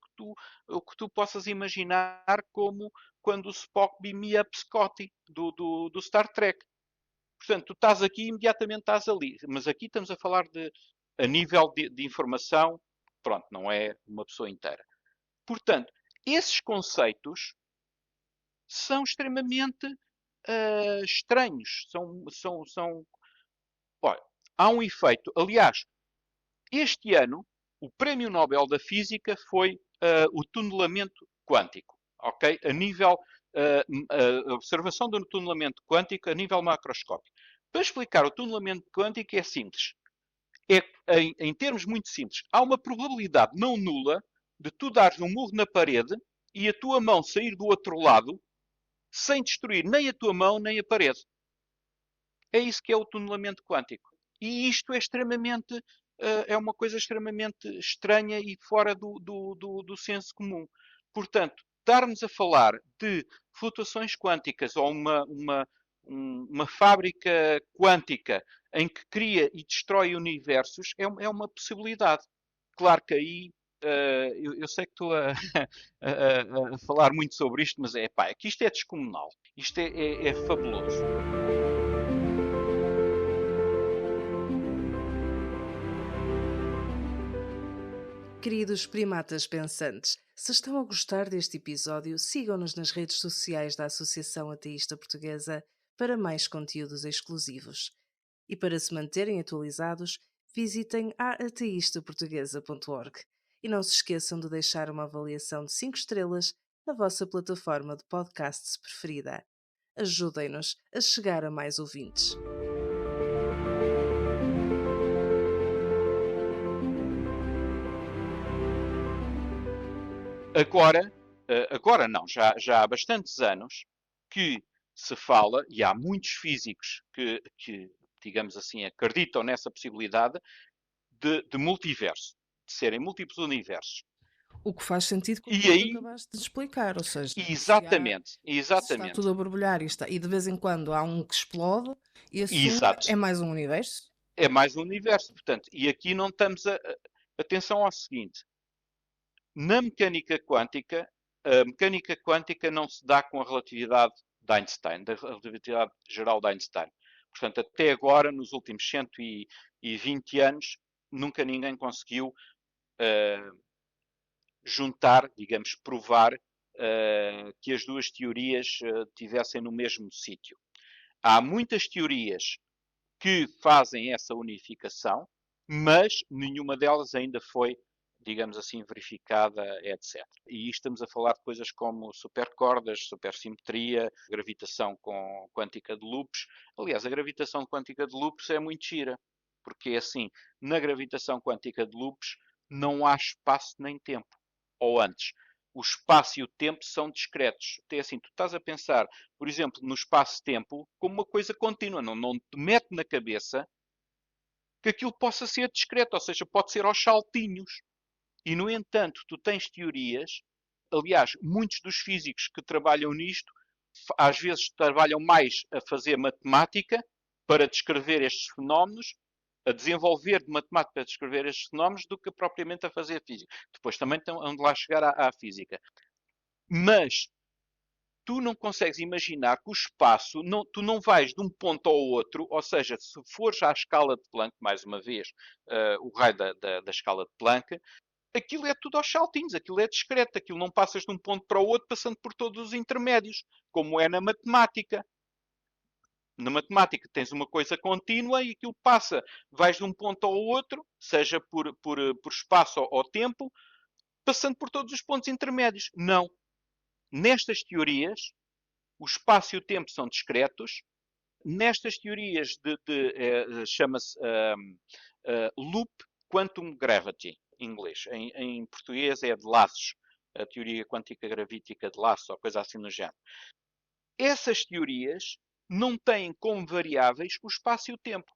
o que tu possas imaginar como quando o Spock beam me up Scotty do Star Trek. Portanto, tu estás aqui e imediatamente estás ali. Mas aqui estamos a falar a nível de informação, pronto, não é uma pessoa inteira. Portanto, esses conceitos são extremamente estranhos. Olha, há um efeito. Aliás, este ano, o Prémio Nobel da Física foi o tunelamento quântico, ok? A nível, a observação do tunelamento quântico a nível macroscópico. Para explicar o tunelamento quântico é simples. Em termos muito simples, há uma probabilidade não nula de tu dares um murro na parede e a tua mão sair do outro lado sem destruir nem a tua mão nem a parede. É isso que é o tunelamento quântico. E isto é extremamente, é uma coisa extremamente estranha e fora do senso comum. Portanto, estarmos a falar de flutuações quânticas ou uma fábrica quântica em que cria e destrói universos é uma possibilidade. Claro que aí eu sei que estou a falar muito sobre isto, mas é que isto é descomunal. Isto é fabuloso. Queridos primatas pensantes, se estão a gostar deste episódio, sigam-nos nas redes sociais da Associação Ateísta Portuguesa para mais conteúdos exclusivos. E para se manterem atualizados, visitem aateístaportuguesa.org e não se esqueçam de deixar uma avaliação de 5 estrelas na vossa plataforma de podcasts preferida. Ajudem-nos a chegar a mais ouvintes. Agora não, já há bastantes anos que se fala, e há muitos físicos que digamos assim, acreditam nessa possibilidade de multiverso, de serem múltiplos universos. O que faz sentido com o E que tu aí, acabaste de explicar, ou seja, exatamente, se está tudo exatamente, a borbulhar e de vez em quando há um que explode, esse um exato, é mais um universo? é mais um universo, portanto, e aqui não estamos atenção ao seguinte, na mecânica quântica, a mecânica quântica não se dá com a relatividade de Einstein, da relatividade geral de Einstein. Portanto, até agora, nos últimos 120 anos, nunca ninguém conseguiu juntar, digamos, provar que as duas teorias tivessem no mesmo sítio. Há muitas teorias que fazem essa unificação, mas nenhuma delas ainda foi, digamos assim, verificada, etc. E estamos a falar de coisas como supercordas, supersimetria, gravitação quântica de loops. Aliás, a gravitação quântica de loops é muito gira, porque é assim, na gravitação quântica de loops não há espaço nem tempo. Ou antes, o espaço e o tempo são discretos. Até assim, tu estás a pensar, por exemplo, no espaço-tempo como uma coisa contínua. Não te mete na cabeça que aquilo possa ser discreto, ou seja, pode ser aos saltinhos. E, no entanto, tu tens teorias, aliás, muitos dos físicos que trabalham nisto, às vezes trabalham mais a fazer matemática para descrever estes fenómenos, a desenvolver de matemática para descrever estes fenómenos, do que propriamente a fazer física. Depois também estão de lá chegar à física. Mas tu não consegues imaginar que o espaço, tu não vais de um ponto ao outro, ou seja, se fores à escala de Planck, mais uma vez, o raio da escala de Planck, aquilo é tudo aos saltinhos, aquilo é discreto, aquilo não passas de um ponto para o outro passando por todos os intermédios, como é na matemática. Na matemática tens uma coisa contínua e aquilo passa, vais de um ponto ao outro, seja por espaço ou tempo, passando por todos os pontos intermédios. Não. Nestas teorias, o espaço e o tempo são discretos. Nestas teorias chama-se loop quantum gravity, em inglês. Em português é de laços. A teoria quântica gravítica de laços, ou coisa assim no género. Essas teorias não têm como variáveis o espaço e o tempo,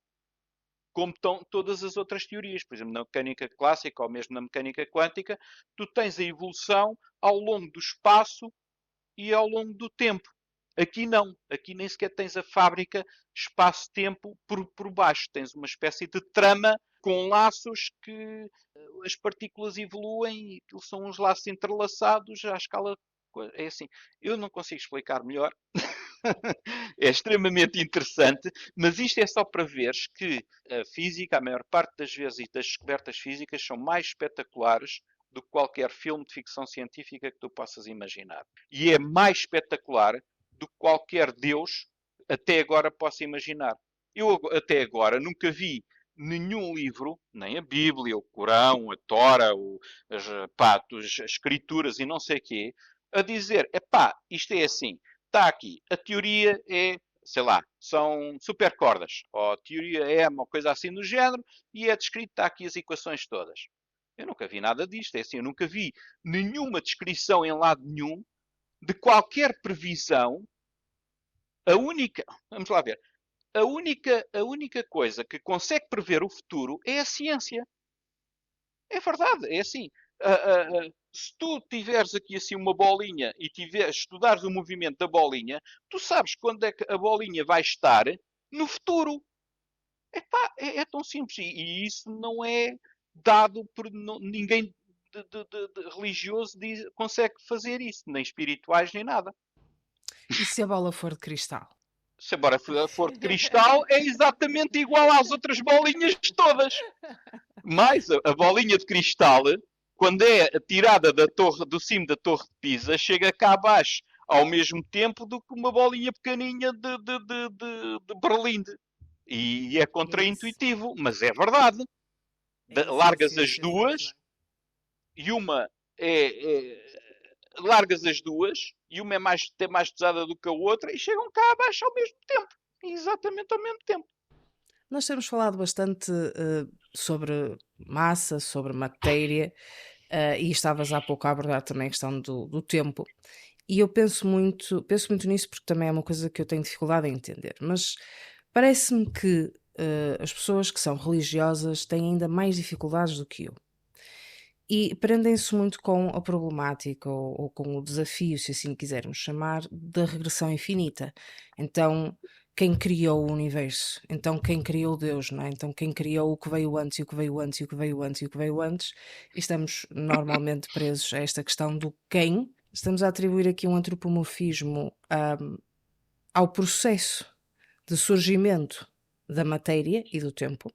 como estão todas as outras teorias. Por exemplo, na mecânica clássica ou mesmo na mecânica quântica, tu tens a evolução ao longo do espaço e ao longo do tempo. Aqui não. Aqui nem sequer tens a fábrica espaço-tempo por baixo. Tens uma espécie de trama com laços que as partículas evoluem e são uns laços entrelaçados à escala. É assim. Eu não consigo explicar melhor. É extremamente interessante, mas isto é só para veres que a física, a maior parte das vezes, e das descobertas físicas, são mais espetaculares do que qualquer filme de ficção científica que tu possas imaginar. E é mais espetacular do que qualquer Deus até agora possa imaginar. Eu até agora nunca vi nenhum livro, nem a Bíblia, o Corão, a Tora, as escrituras e não sei o quê, a dizer, epá, isto é assim, está aqui, a teoria é, sei lá, são supercordas, ou a teoria é uma coisa assim do género, e é descrito, está aqui as equações todas. Eu nunca vi nada disto, é assim, eu nunca vi nenhuma descrição em lado nenhum de qualquer previsão. Vamos lá ver, a única coisa que consegue prever o futuro é a ciência. É verdade, é assim. Se tu tiveres aqui assim uma bolinha e estudares o movimento da bolinha, tu sabes quando é que a bolinha vai estar no futuro. Epá, é tão simples. E isso não é dado por ninguém de religioso consegue fazer isso, nem espirituais, nem nada. E se a bola for de cristal? Se embora for de cristal, é exatamente igual às outras bolinhas todas. Mas a bolinha de cristal, quando é tirada do cimo da Torre de Pisa, chega cá abaixo ao mesmo tempo do que uma bolinha pequeninha de Berlim. E é Isso. contraintuitivo, mas é verdade. A largas essência as que faz, não duas é? e uma largas as duas e uma é mais pesada do que a outra e chegam cá abaixo ao mesmo tempo. Exatamente ao mesmo tempo. Nós temos falado bastante sobre massa, sobre matéria, e estavas há pouco a abordar também a questão do tempo. E eu penso muito nisso porque também é uma coisa que eu tenho dificuldade em entender. Mas parece-me que as pessoas que são religiosas têm ainda mais dificuldades do que eu. E prendem-se muito com a problemática ou com o desafio, se assim quisermos chamar, da regressão infinita. Então, quem criou o universo? Então, quem criou Deus, não é? Então, quem criou o que veio antes e o que veio antes e o que veio antes e o que veio antes? E estamos normalmente presos a esta questão do quem. Estamos a atribuir aqui um antropomorfismo ao processo de surgimento da matéria e do tempo,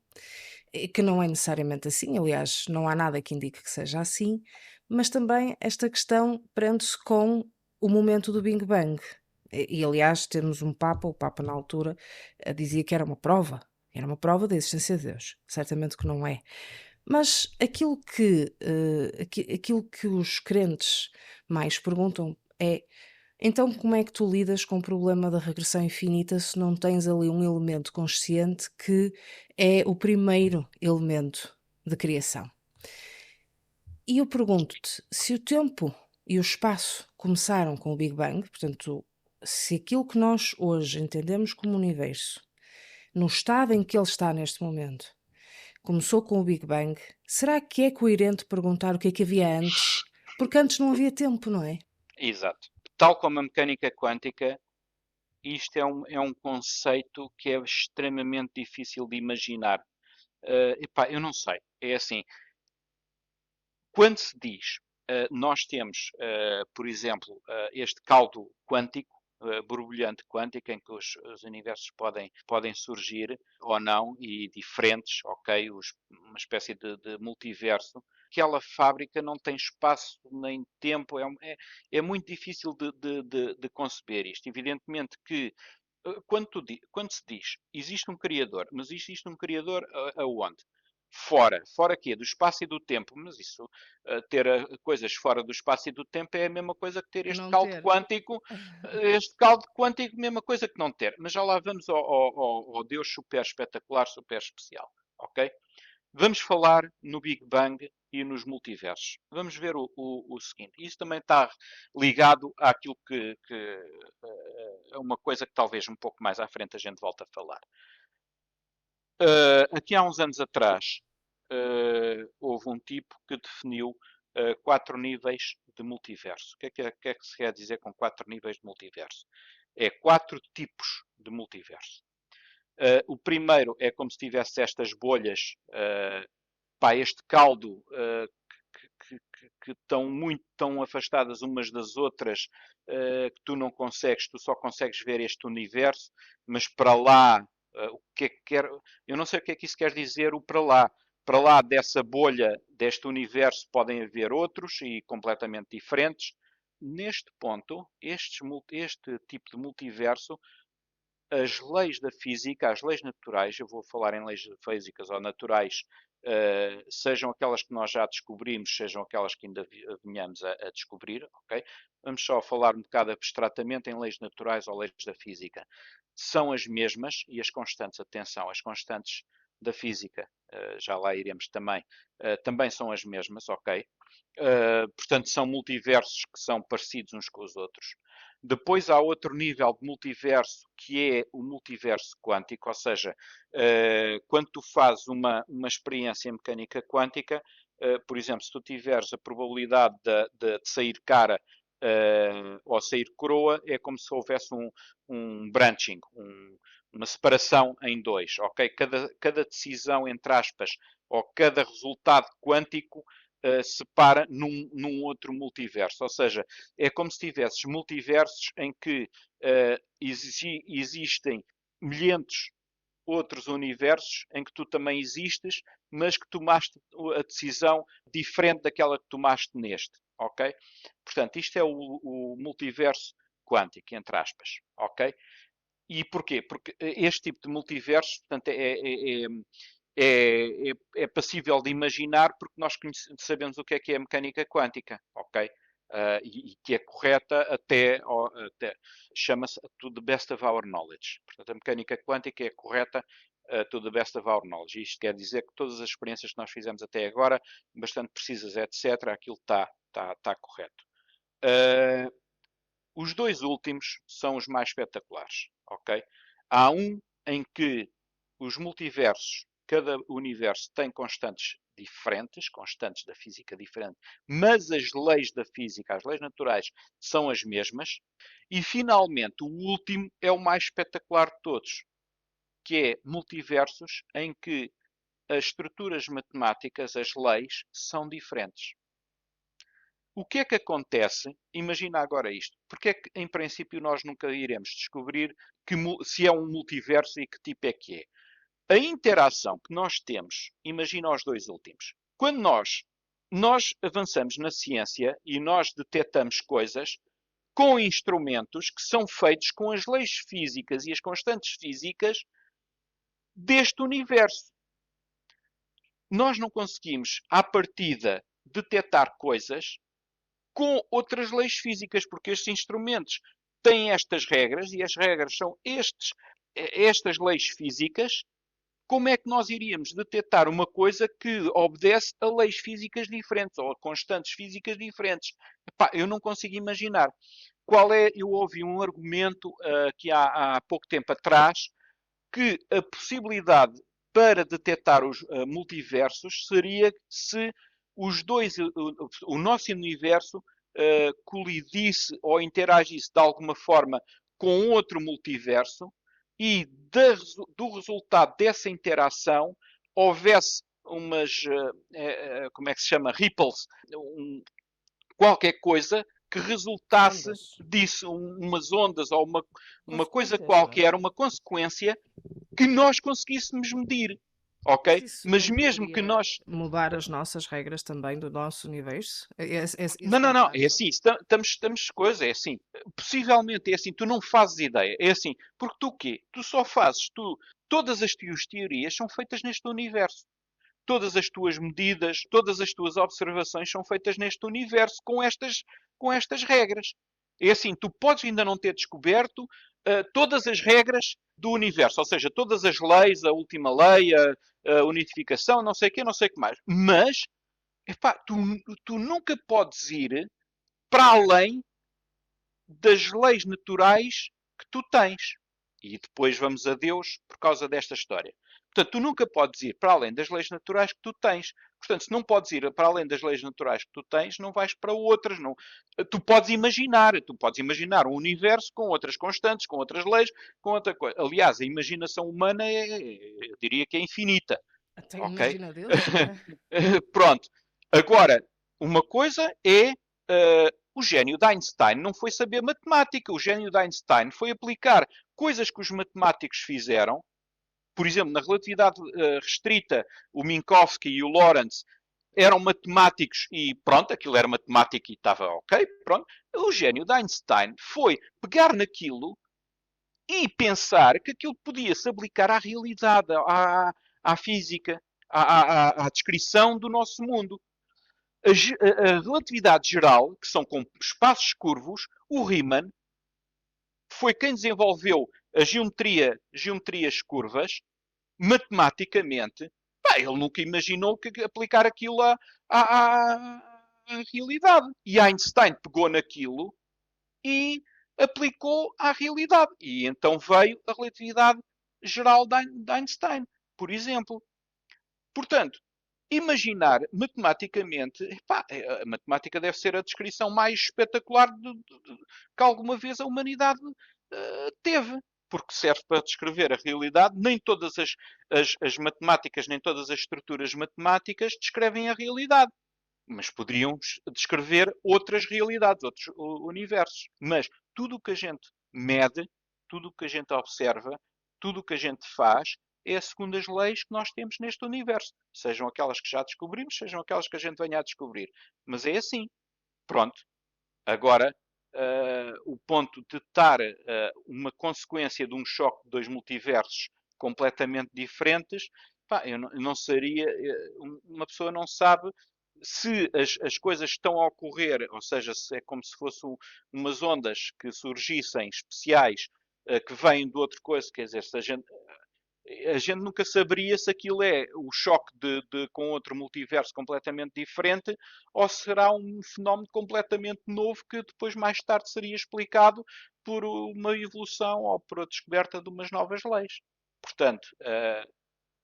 que não é necessariamente assim, aliás, não há nada que indique que seja assim, mas também esta questão prende-se com o momento do Big Bang. Aliás, temos um Papa, o Papa na altura, dizia que era uma prova da existência de Deus. Certamente que não é. Mas aquilo que os crentes mais perguntam é: então, como é que tu lidas com o problema da regressão infinita se não tens ali um elemento consciente que é o primeiro elemento de criação? E eu pergunto-te, se o tempo e o espaço começaram com o Big Bang, portanto, se aquilo que nós hoje entendemos como universo, no estado em que ele está neste momento, começou com o Big Bang, será que é coerente perguntar o que é que havia antes? Porque antes não havia tempo, não é? Exato. Tal como a mecânica quântica, isto é um conceito que é extremamente difícil de imaginar. Epá, eu não sei. É assim, quando se diz, nós temos, por exemplo, este caldo quântico, borbulhante quântico, em que os universos podem surgir ou não, e diferentes, ok, uma espécie de multiverso, aquela fábrica não tem espaço nem tempo, é muito difícil de conceber isto. Evidentemente que quando se diz existe um criador, mas existe um criador aonde? Fora. Fora quê? Do espaço e do tempo. Mas isso, ter coisas fora do espaço e do tempo é a mesma coisa que ter É este não caldo ter. quântico. Este caldo quântico, mesma coisa que não ter. Mas já lá vamos ao Deus super espetacular, super especial. Ok? Vamos falar no Big Bang e nos multiversos. Vamos ver o seguinte. Isso também está ligado àquilo que é uma coisa que talvez um pouco mais à frente a gente volta a falar. Aqui há uns anos atrás, houve um tipo que definiu 4 níveis de multiverso. O que é que se quer dizer com 4 níveis de multiverso? É 4 tipos de multiverso. O primeiro é como se tivesse estas bolhas, este caldo, que estão muito tão afastadas umas das outras, que tu não consegues, tu só consegues ver este universo, mas para lá, o que é que quer, eu não sei o que é que isso quer dizer, o para lá. Para lá dessa bolha, deste universo, podem haver outros e completamente diferentes. Neste ponto, este tipo de multiverso, as leis da física, as leis naturais, eu vou falar em leis físicas ou naturais, sejam aquelas que nós já descobrimos, sejam aquelas que ainda venhamos a descobrir, ok? Vamos só falar um bocado abstratamente em leis naturais ou leis da física. São as mesmas e as constantes, atenção, as constantes da física, já lá iremos também, também são as mesmas, ok? Portanto, são multiversos que são parecidos uns com os outros. Depois há outro nível de multiverso que é o multiverso quântico, ou seja, quando tu fazes uma experiência em mecânica quântica, por exemplo, se tu tiveres a probabilidade de sair cara ou sair coroa, é como se houvesse um branching, uma separação em dois, ok? Cada decisão, entre aspas, ou cada resultado quântico separa num outro multiverso. Ou seja, é como se tivesses multiversos em que existem milhentos outros universos em que tu também existes, mas que tomaste a decisão diferente daquela que tomaste neste, ok? Portanto, isto é o multiverso quântico, entre aspas, ok? E porquê? Porque este tipo de multiversos, portanto, é passível de imaginar porque nós sabemos o que é a mecânica quântica, ok? E que é correta até chama-se to the best of our knowledge. Portanto, a mecânica quântica é correta to the best of our knowledge. Isto quer dizer que todas as experiências que nós fizemos até agora, bastante precisas, etc., aquilo está correto. Os dois últimos são os mais espetaculares, ok? Há um em que os multiversos, cada universo tem constantes diferentes, constantes da física diferentes, mas as leis da física, as leis naturais, são as mesmas. E finalmente, o último é o mais espetacular de todos, que é multiversos em que as estruturas matemáticas, as leis, são diferentes. O que é que acontece? Imagina agora isto. Porque é que, em princípio, nós nunca iremos descobrir se é um multiverso e que tipo é que é? A interação que nós temos, imagina os dois últimos. Quando nós avançamos na ciência e nós detectamos coisas com instrumentos que são feitos com as leis físicas e as constantes físicas deste universo. Nós não conseguimos, à partida, detectar coisas com outras leis físicas, porque estes instrumentos têm estas regras e as regras são estas leis físicas. Como é que nós iríamos detectar uma coisa que obedece a leis físicas diferentes ou a constantes físicas diferentes? Epá, eu não consigo imaginar. Eu ouvi um argumento que há pouco tempo atrás que a possibilidade para detectar os multiversos seria se o nosso universo colidisse ou interagisse de alguma forma com outro multiverso e do resultado dessa interação houvesse como é que se chama? Ripples, qualquer coisa que resultasse Ondas. disso, umas ondas ou uma coisa Consequências, não é? qualquer, uma consequência que nós conseguíssemos medir. Mas Ok? isso Mas não mesmo que poderia nós. mudar as nossas regras também do nosso universo? Não, Esse não, não. É contacto? assim. Estamos coisa. É assim. Possivelmente é assim. Tu não fazes ideia. É assim. Porque tu o quê? Tu só fazes. Todas as tuas teorias são feitas neste universo. Todas as tuas medidas, todas as tuas observações são feitas neste universo com estas regras. É assim, tu podes ainda não ter descoberto todas as regras do universo, ou seja, todas as leis, a última lei, a unificação, não sei o quê, não sei o que mais. Mas, epá, tu nunca podes ir para além das leis naturais que tu tens. E depois vamos a Deus por causa desta história. Portanto, tu nunca podes ir para além das leis naturais que tu tens. Portanto, se não podes ir para além das leis naturais que tu tens, não vais para outras. Não. Tu podes imaginar um universo com outras constantes, com outras leis, com outra coisa. Aliás, a imaginação humana eu diria que é infinita. Até Ok? imagina Deus, não é? Pronto. Agora, uma coisa é o gênio de Einstein não foi saber matemática. O gênio de Einstein foi aplicar coisas que os matemáticos fizeram. Por exemplo, na relatividade restrita, o Minkowski e o Lorentz eram matemáticos e pronto, aquilo era matemática e estava ok, pronto. O gênio de Einstein foi pegar naquilo e pensar que aquilo podia se aplicar à realidade, à física, à descrição do nosso mundo. A relatividade geral, que são com espaços curvos, o Riemann foi quem desenvolveu geometrias curvas, matematicamente. Pá, ele nunca imaginou aplicar aquilo à realidade. E Einstein pegou naquilo e aplicou à realidade. E então veio a relatividade geral de Einstein, por exemplo. Portanto, imaginar matematicamente, epá, a matemática deve ser a descrição mais espetacular que alguma vez a humanidade teve. Porque serve para descrever a realidade. Nem todas as matemáticas, nem todas as estruturas matemáticas descrevem a realidade. Mas poderiam descrever outras realidades, outros universos. Mas tudo o que a gente mede, tudo o que a gente observa, tudo o que a gente faz é segundo as leis que nós temos neste universo. Sejam aquelas que já descobrimos, sejam aquelas que a gente venha a descobrir. Mas é assim. Pronto. Agora, o ponto de estar uma consequência de um choque de dois multiversos completamente diferentes, pá, eu não seria, uma pessoa não sabe se as coisas estão a ocorrer, ou seja, se é como se fossem umas ondas que surgissem especiais, que vêm de outra coisa, quer dizer, se a gente nunca saberia se aquilo é o choque com outro multiverso completamente diferente ou será um fenómeno completamente novo que depois mais tarde seria explicado por uma evolução ou por a descoberta de umas novas leis. Portanto,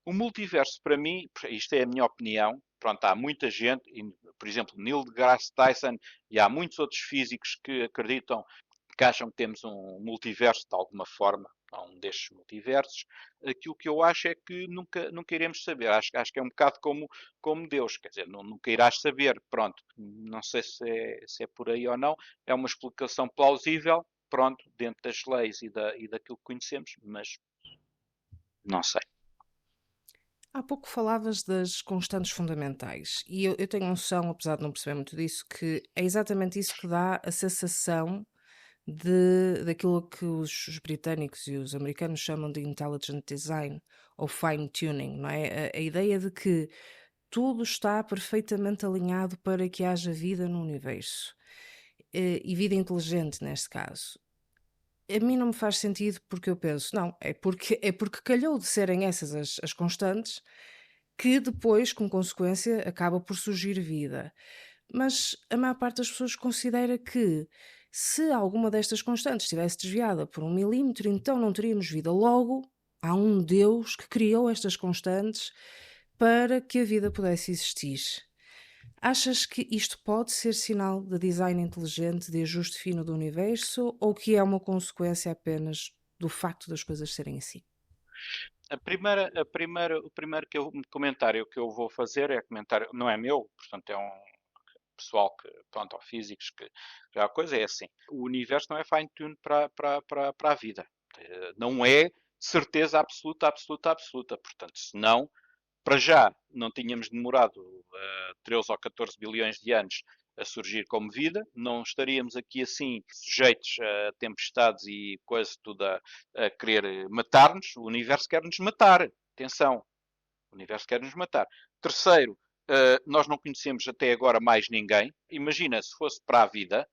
o multiverso para mim, isto é a minha opinião, pronto, há muita gente, por exemplo, Neil deGrasse Tyson e há muitos outros físicos que acreditam que acham que temos um multiverso de alguma forma, um destes multiversos. Aquilo que eu acho é que nunca iremos saber. Acho que é um bocado como Deus, quer dizer, nunca irás saber. Pronto, não sei se é por aí ou não. É uma explicação plausível, pronto, dentro das leis e daquilo que conhecemos, mas não sei. Há pouco falavas das constantes fundamentais e eu tenho noção, apesar de não perceber muito disso, que é exatamente isso que dá a sensação daquilo que os britânicos e os americanos chamam de intelligent design ou fine tuning, não é? A ideia de que tudo está perfeitamente alinhado para que haja vida no universo. E vida inteligente neste caso. A mim não me faz sentido porque eu penso, não, é porque calhou de serem essas as constantes que depois, como consequência, acaba por surgir vida. Mas a maior parte das pessoas considera que se alguma destas constantes estivesse desviada por 1 milímetro, então não teríamos vida. Logo, há um Deus que criou estas constantes para que a vida pudesse existir. Achas que isto pode ser sinal de design inteligente, de ajuste fino do universo, ou que é uma consequência apenas do facto das coisas serem assim? O primeiro comentário que eu vou fazer é comentário, não é meu, portanto é um pessoal que, pronto, ou físicos que já a coisa é assim. O universo não é fine-tune para a vida. Não é certeza absoluta, absoluta, absoluta. Portanto, senão, para já, não tínhamos demorado 13 ou 14 bilhões de anos a surgir como vida, não estaríamos aqui assim sujeitos a tempestades e coisa tudo a querer matar-nos. O universo quer nos matar. Atenção, o universo quer nos matar. Terceiro, nós não conhecemos até agora mais ninguém. Imagina, se fosse para a vida,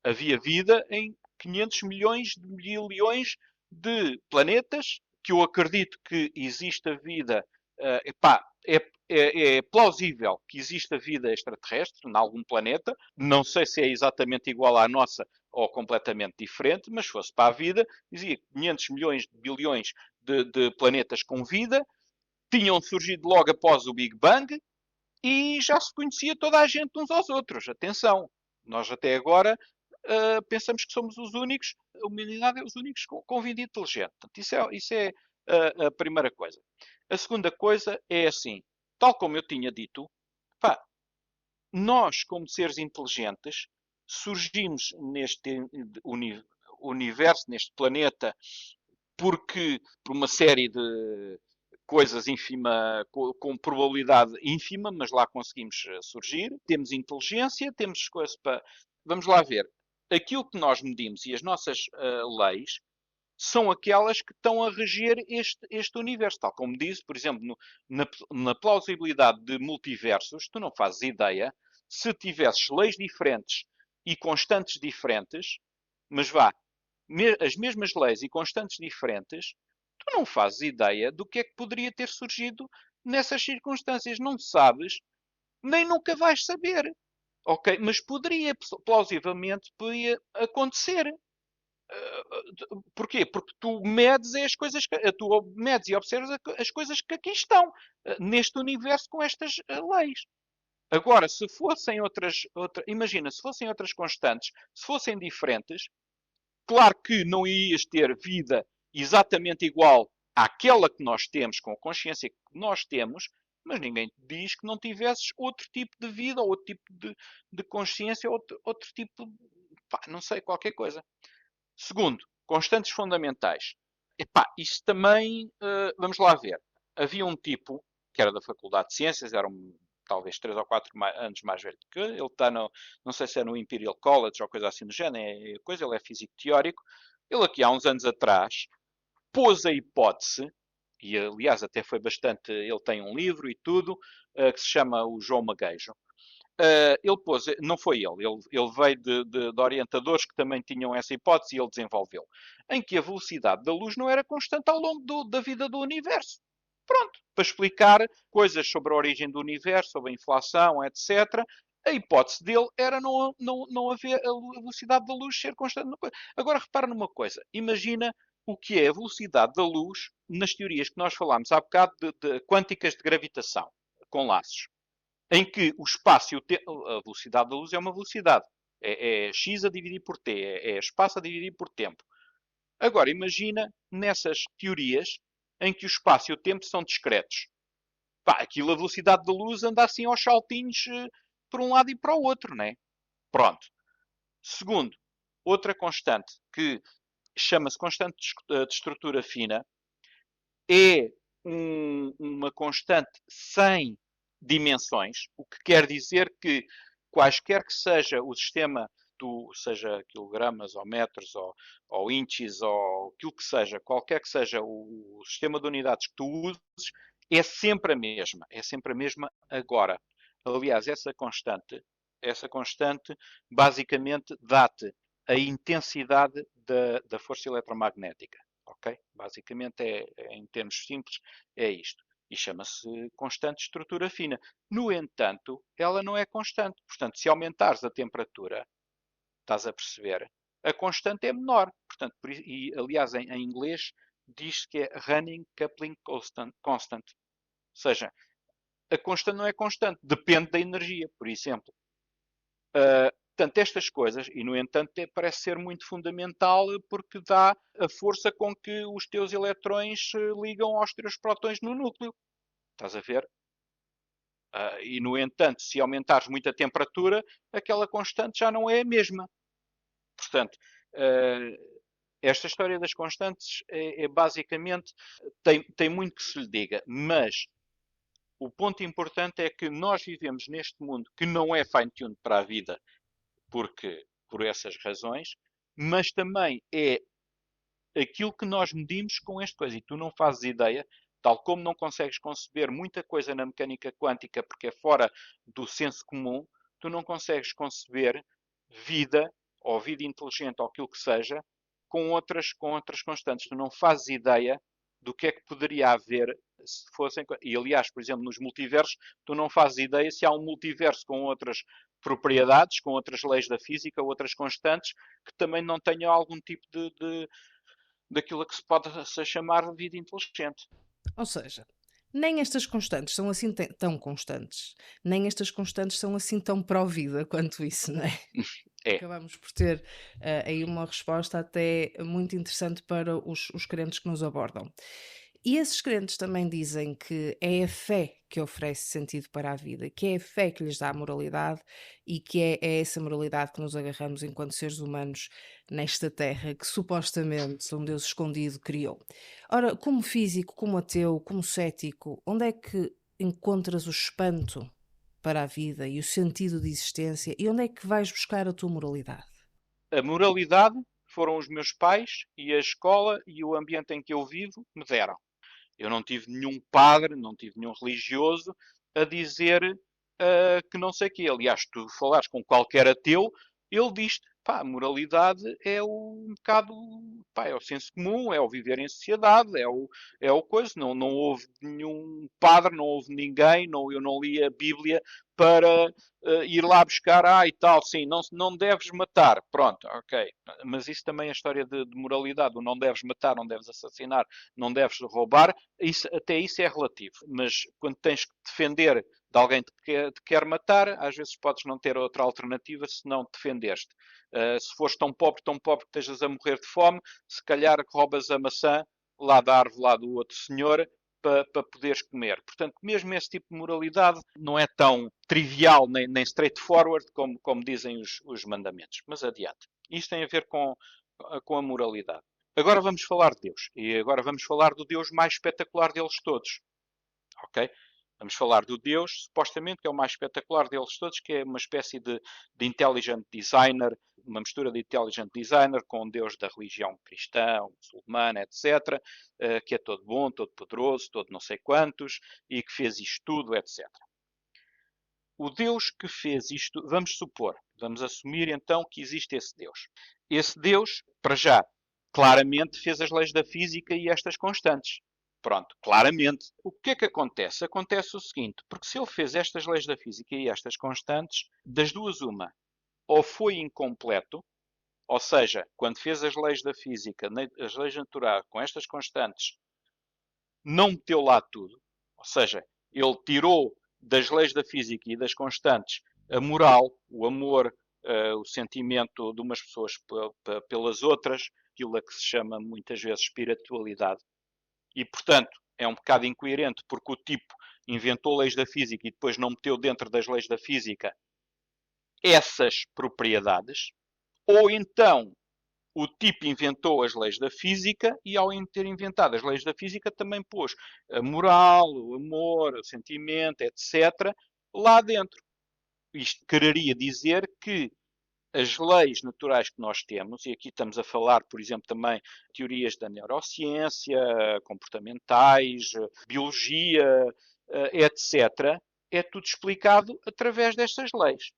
havia vida em 500 milhões de bilhões de planetas, que eu acredito que exista vida. Epá, é plausível que exista vida extraterrestre em algum planeta. Não sei se é exatamente igual à nossa ou completamente diferente, mas se fosse para a vida, dizia 500 milhões de bilhões de planetas com vida, tinham surgido logo após o Big Bang e já se conhecia toda a gente uns aos outros. Atenção, nós até agora pensamos que somos os únicos, a humanidade é os únicos com vida inteligente. Portanto, isso é a primeira coisa. A segunda coisa é assim, tal como eu tinha dito, pá, nós, como seres inteligentes, surgimos neste universo, neste planeta, porque por uma série de coisas ínfima, com probabilidade ínfima, mas lá conseguimos surgir. Temos inteligência, temos coisas para. Vamos lá ver. Aquilo que nós medimos e as nossas leis são aquelas que estão a reger este universo. Tal como disse, por exemplo, na plausibilidade de multiversos, tu não fazes ideia se tivesses leis diferentes e constantes diferentes, mas vá, as mesmas leis e constantes diferentes, tu não fazes ideia do que é que poderia ter surgido nessas circunstâncias. Não sabes, nem nunca vais saber. Ok? Mas poderia, plausivelmente, poderia acontecer. Porquê? Porque tu medes as coisas tu medes e observas as coisas que aqui estão, neste universo com estas leis. Agora, se fossem imagina, se fossem outras constantes, se fossem diferentes, claro que não irias ter vida exatamente igual àquela que nós temos, com a consciência que nós temos, mas ninguém te diz que não tivesses outro tipo de vida, ou outro tipo de consciência, outro tipo, pá, não sei, qualquer coisa. Segundo, constantes fundamentais. Epá, isso também, vamos lá ver. Havia um tipo, que era da Faculdade de Ciências, era talvez 3 ou 4 anos mais velho que eu. Ele está não sei se é no Imperial College ou coisa assim do género, ele é físico teórico. Ele aqui há uns anos atrás pôs a hipótese, e aliás até foi bastante, ele tem um livro e tudo, que se chama o João Magueijo. Ele pôs, não foi ele veio de orientadores que também tinham essa hipótese e ele desenvolveu, em que a velocidade da luz não era constante ao longo da vida do universo. Pronto, para explicar coisas sobre a origem do universo, sobre a inflação, etc. A hipótese dele era não haver a velocidade da luz ser constante. Agora repara numa coisa, imagina o que é a velocidade da luz nas teorias que nós falámos há bocado de quânticas de gravitação, com laços em que o espaço e o tempo, a velocidade da luz é uma velocidade. É x a dividir por t, é espaço a dividir por tempo. Agora, imagina nessas teorias em que o espaço e o tempo são discretos. Pá, aquilo, a velocidade da luz anda assim aos saltinhos por um lado e para o outro, não é? Pronto. Segundo, outra constante que chama-se constante de estrutura fina é uma constante sem dimensões, o que quer dizer que quaisquer que seja o sistema, seja quilogramas ou metros ou inches ou aquilo que seja, qualquer que seja o sistema de unidades que tu uses, é sempre a mesma agora. Aliás, essa constante basicamente dá-te a intensidade da força eletromagnética. Ok? Basicamente, em termos simples, é isto. E chama-se constante de estrutura fina. No entanto, ela não é constante. Portanto, se aumentares a temperatura, estás a perceber, a constante é menor. Portanto, e aliás, em inglês, diz que é running coupling constant. Ou seja, a constante não é constante. Depende da energia, por exemplo. Portanto, estas coisas, e no entanto parece ser muito fundamental porque dá a força com que os teus eletrões ligam aos teus prótons no núcleo. Estás a ver? E no entanto, se aumentares muito a temperatura, aquela constante já não é a mesma. Portanto, esta história das constantes é basicamente, tem muito que se lhe diga, mas o ponto importante é que nós vivemos neste mundo que não é fine-tuned para a vida, por essas razões, mas também é aquilo que nós medimos com esta coisa. E tu não fazes ideia, tal como não consegues conceber muita coisa na mecânica quântica porque é fora do senso comum, tu não consegues conceber vida, ou vida inteligente, ou aquilo que seja, com outras constantes. Tu não fazes ideia do que é que poderia haver se fossem. E aliás, por exemplo, nos multiversos, tu não fazes ideia se há um multiverso com outras propriedades, com outras leis da física, outras constantes, que também não tenham algum tipo daquilo que se pode chamar de vida inteligente. Ou seja, nem estas constantes são assim tão constantes, nem estas constantes são assim tão pró-vida quanto isso, não é? É. Acabamos por ter aí uma resposta até muito interessante para os crentes que nos abordam. E esses crentes também dizem que é a fé que oferece sentido para a vida, que é a fé que lhes dá a moralidade e que é essa moralidade que nos agarramos enquanto seres humanos nesta terra que supostamente um Deus escondido criou. Ora, como físico, como ateu, como cético, onde é que encontras o espanto para a vida e o sentido de existência e onde é que vais buscar a tua moralidade? A moralidade foram os meus pais e a escola e o ambiente em que eu vivo me deram. Eu não tive nenhum padre, não tive nenhum religioso a dizer que não sei o quê. Aliás, tu falares com qualquer ateu, ele diz pá, a moralidade é um bocado, pá, é o senso comum, é o viver em sociedade, é o coisa. Não houve nenhum padre, não houve ninguém, eu não li a Bíblia para ir lá buscar, e tal, sim, não deves matar, pronto, ok. Mas isso também é história de moralidade, o não deves matar, não deves assassinar, não deves roubar, até isso é relativo. Mas quando tens que defender de alguém que te quer matar, às vezes podes não ter outra alternativa se não defendeste. Se fores tão pobre que estejas a morrer de fome, se calhar roubas a maçã lá da árvore lá do outro senhor para poderes comer. Portanto, mesmo esse tipo de moralidade não é tão trivial nem straightforward como dizem os mandamentos. Mas adiante. Isto tem a ver com a moralidade. Agora vamos falar de Deus. E agora vamos falar do Deus mais espetacular deles todos. Ok? Vamos falar do Deus, supostamente, que é o mais espetacular deles todos, que é uma espécie de intelligent designer, uma mistura de intelligent designer com um Deus da religião cristã, muçulmana, etc., que é todo bom, todo poderoso, todo não sei quantos, e que fez isto tudo, etc. O Deus que fez isto, vamos assumir então que existe esse Deus. Esse Deus, para já, claramente fez as leis da física e estas constantes. Pronto, claramente. O que é que acontece? Acontece o seguinte, porque se ele fez estas leis da física e estas constantes, das duas uma, ou foi incompleto, ou seja, quando fez as leis da física, as leis naturais, com estas constantes, não meteu lá tudo, ou seja, ele tirou das leis da física e das constantes a moral, o amor, o sentimento de umas pessoas pelas outras, aquilo a que se chama muitas vezes espiritualidade. E, portanto, é um bocado incoerente porque o tipo inventou leis da física e depois não meteu dentro das leis da física essas propriedades. Ou então o tipo inventou as leis da física e, ao ter inventado as leis da física, também pôs a moral, o amor, o sentimento, etc., lá dentro. Isto quereria dizer que as leis naturais que nós temos, e aqui estamos a falar, por exemplo, também teorias da neurociência, comportamentais, biologia, etc., é tudo explicado através destas leis.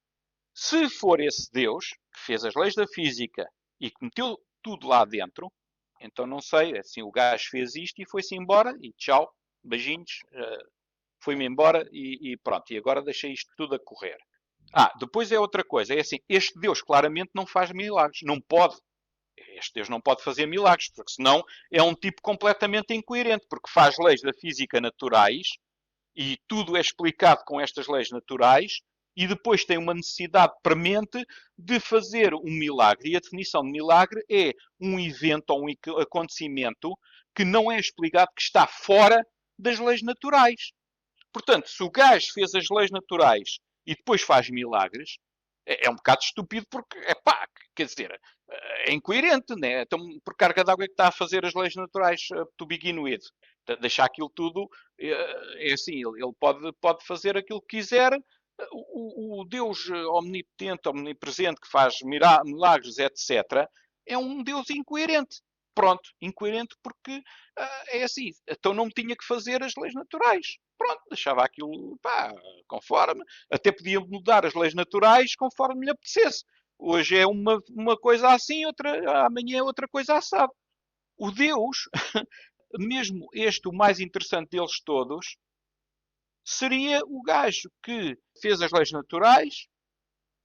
Se for esse Deus que fez as leis da física e que meteu tudo lá dentro, então não sei, assim o gajo fez isto e foi-se embora e tchau, beijinhos, foi-me embora e pronto, e agora deixei isto tudo a correr. Depois é outra coisa, é assim, este Deus claramente não faz milagres, não pode. Este Deus não pode fazer milagres, porque senão é um tipo completamente incoerente, porque faz leis da física naturais e tudo é explicado com estas leis naturais e depois tem uma necessidade premente de fazer um milagre. E a definição de milagre é um evento ou um acontecimento que não é explicado, que está fora das leis naturais. Portanto, se o gajo fez as leis naturais e depois faz milagres, é um bocado estúpido porque, quer dizer, é incoerente, né? Então, por carga d'água é que está a fazer as leis naturais to begin with. Deixar aquilo tudo, é assim, ele pode fazer aquilo que quiser. O Deus omnipotente, omnipresente, que faz milagres, etc., é um Deus incoerente. Pronto, incoerente porque é assim, então não tinha que fazer as leis naturais. Pronto, deixava aquilo, conforme. Até podia mudar as leis naturais conforme lhe apetecesse. Hoje é uma coisa assim, amanhã é outra coisa assada. O Deus, mesmo este, o mais interessante deles todos, seria o gajo que fez as leis naturais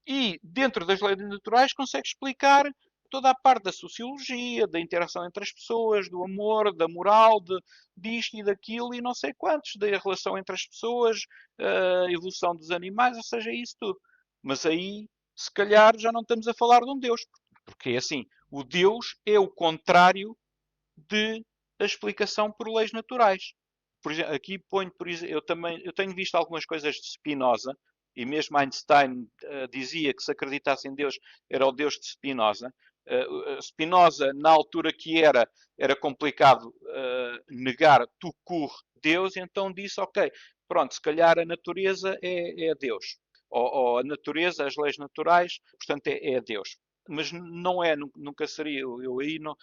e, dentro das leis naturais, consegue explicar toda a parte da sociologia, da interação entre as pessoas, do amor, da moral, disto e daquilo e não sei quantos, da relação entre as pessoas, a evolução dos animais, ou seja, isso tudo. Mas aí, se calhar, já não estamos a falar de um Deus, porque é assim, o Deus é o contrário da explicação por leis naturais. Por exemplo, aqui ponho, por exemplo, eu tenho visto algumas coisas de Spinoza, e mesmo Einstein dizia que se acreditasse em Deus era o Deus de Spinoza. Spinoza, na altura que era complicado negar tout court Deus, então disse, ok, pronto, se calhar a natureza é Deus. Ou a natureza, as leis naturais, portanto é Deus. Mas não é, nunca seria, eu aí não,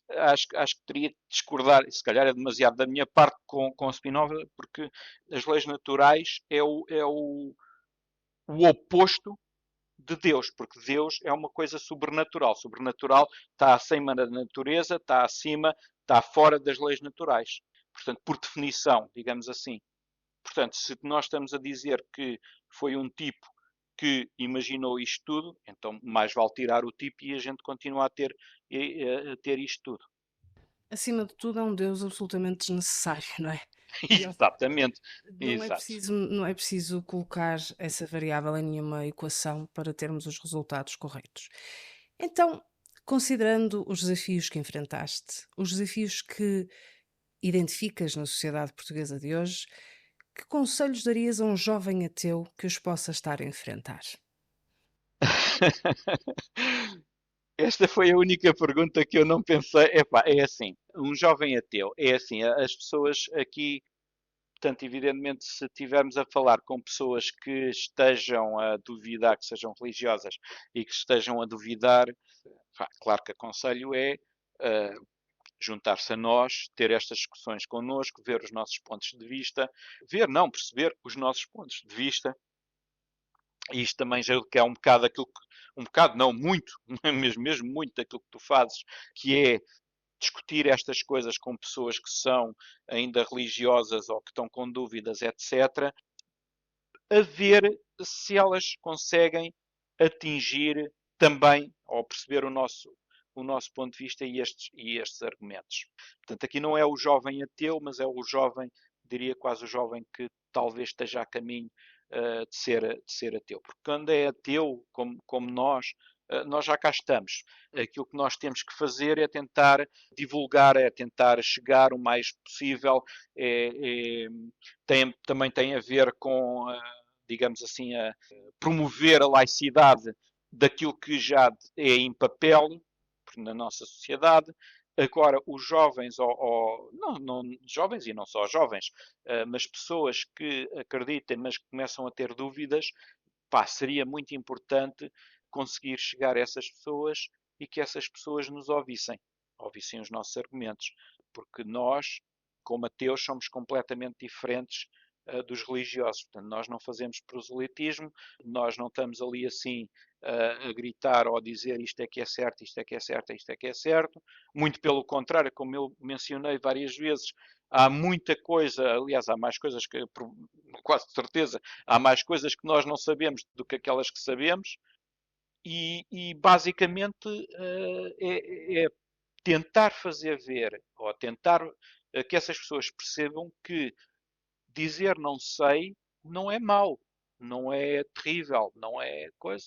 acho que teria de discordar, se calhar é demasiado da minha parte com Spinoza, porque as leis naturais é o oposto de Deus, porque Deus é uma coisa sobrenatural. Sobrenatural está acima da natureza, está acima, está fora das leis naturais. Portanto, por definição, digamos assim. Portanto, se nós estamos a dizer que foi um tipo que imaginou isto tudo, então mais vale tirar o tipo e a gente continua a ter isto tudo. Acima de tudo, é um Deus absolutamente desnecessário, não é? Exatamente. Não é preciso colocar essa variável em nenhuma equação para termos os resultados corretos. Então, considerando os desafios que enfrentaste, os desafios que identificas na sociedade portuguesa de hoje, que conselhos darias a um jovem ateu que os possa estar a enfrentar? Esta foi a única pergunta que eu não pensei. É assim, um jovem ateu. É assim, as pessoas aqui Portanto, evidentemente, se estivermos a falar com pessoas que estejam a duvidar, que sejam religiosas e que estejam a duvidar, claro que aconselho é juntar-se a nós, ter estas discussões connosco, ver os nossos pontos de vista, não, perceber os nossos pontos de vista. E isto também já é um bocado aquilo que, um bocado não, muito, mesmo muito daquilo que tu fazes, que é discutir estas coisas com pessoas que são ainda religiosas ou que estão com dúvidas, etc., a ver se elas conseguem atingir também, ou perceber o nosso ponto de vista e estes argumentos. Portanto, aqui não é o jovem ateu, mas é o jovem, diria quase o jovem que talvez esteja a caminho de ser ateu. Porque quando é ateu, como nós já cá estamos. Aquilo que nós temos que fazer é tentar divulgar, é tentar chegar o mais possível, também tem a ver com, digamos assim, a promover a laicidade daquilo que já é em papel na nossa sociedade. Agora, os jovens, não jovens e não só jovens, mas pessoas que acreditem, mas que começam a ter dúvidas, seria muito importante conseguir chegar a essas pessoas e que essas pessoas nos ouvissem os nossos argumentos, porque nós, como ateus, somos completamente diferentes dos religiosos. Portanto, nós não fazemos proselitismo, nós não estamos ali assim a gritar ou a dizer isto é que é certo, isto é que é certo, isto é que é certo. Muito pelo contrário, como eu mencionei várias vezes, há muita coisa, aliás, há mais coisas que, quase de certeza, há mais coisas que nós não sabemos do que aquelas que sabemos, e basicamente é tentar fazer ver, ou tentar que essas pessoas percebam que dizer não sei não é mau, não é terrível, não é coisa.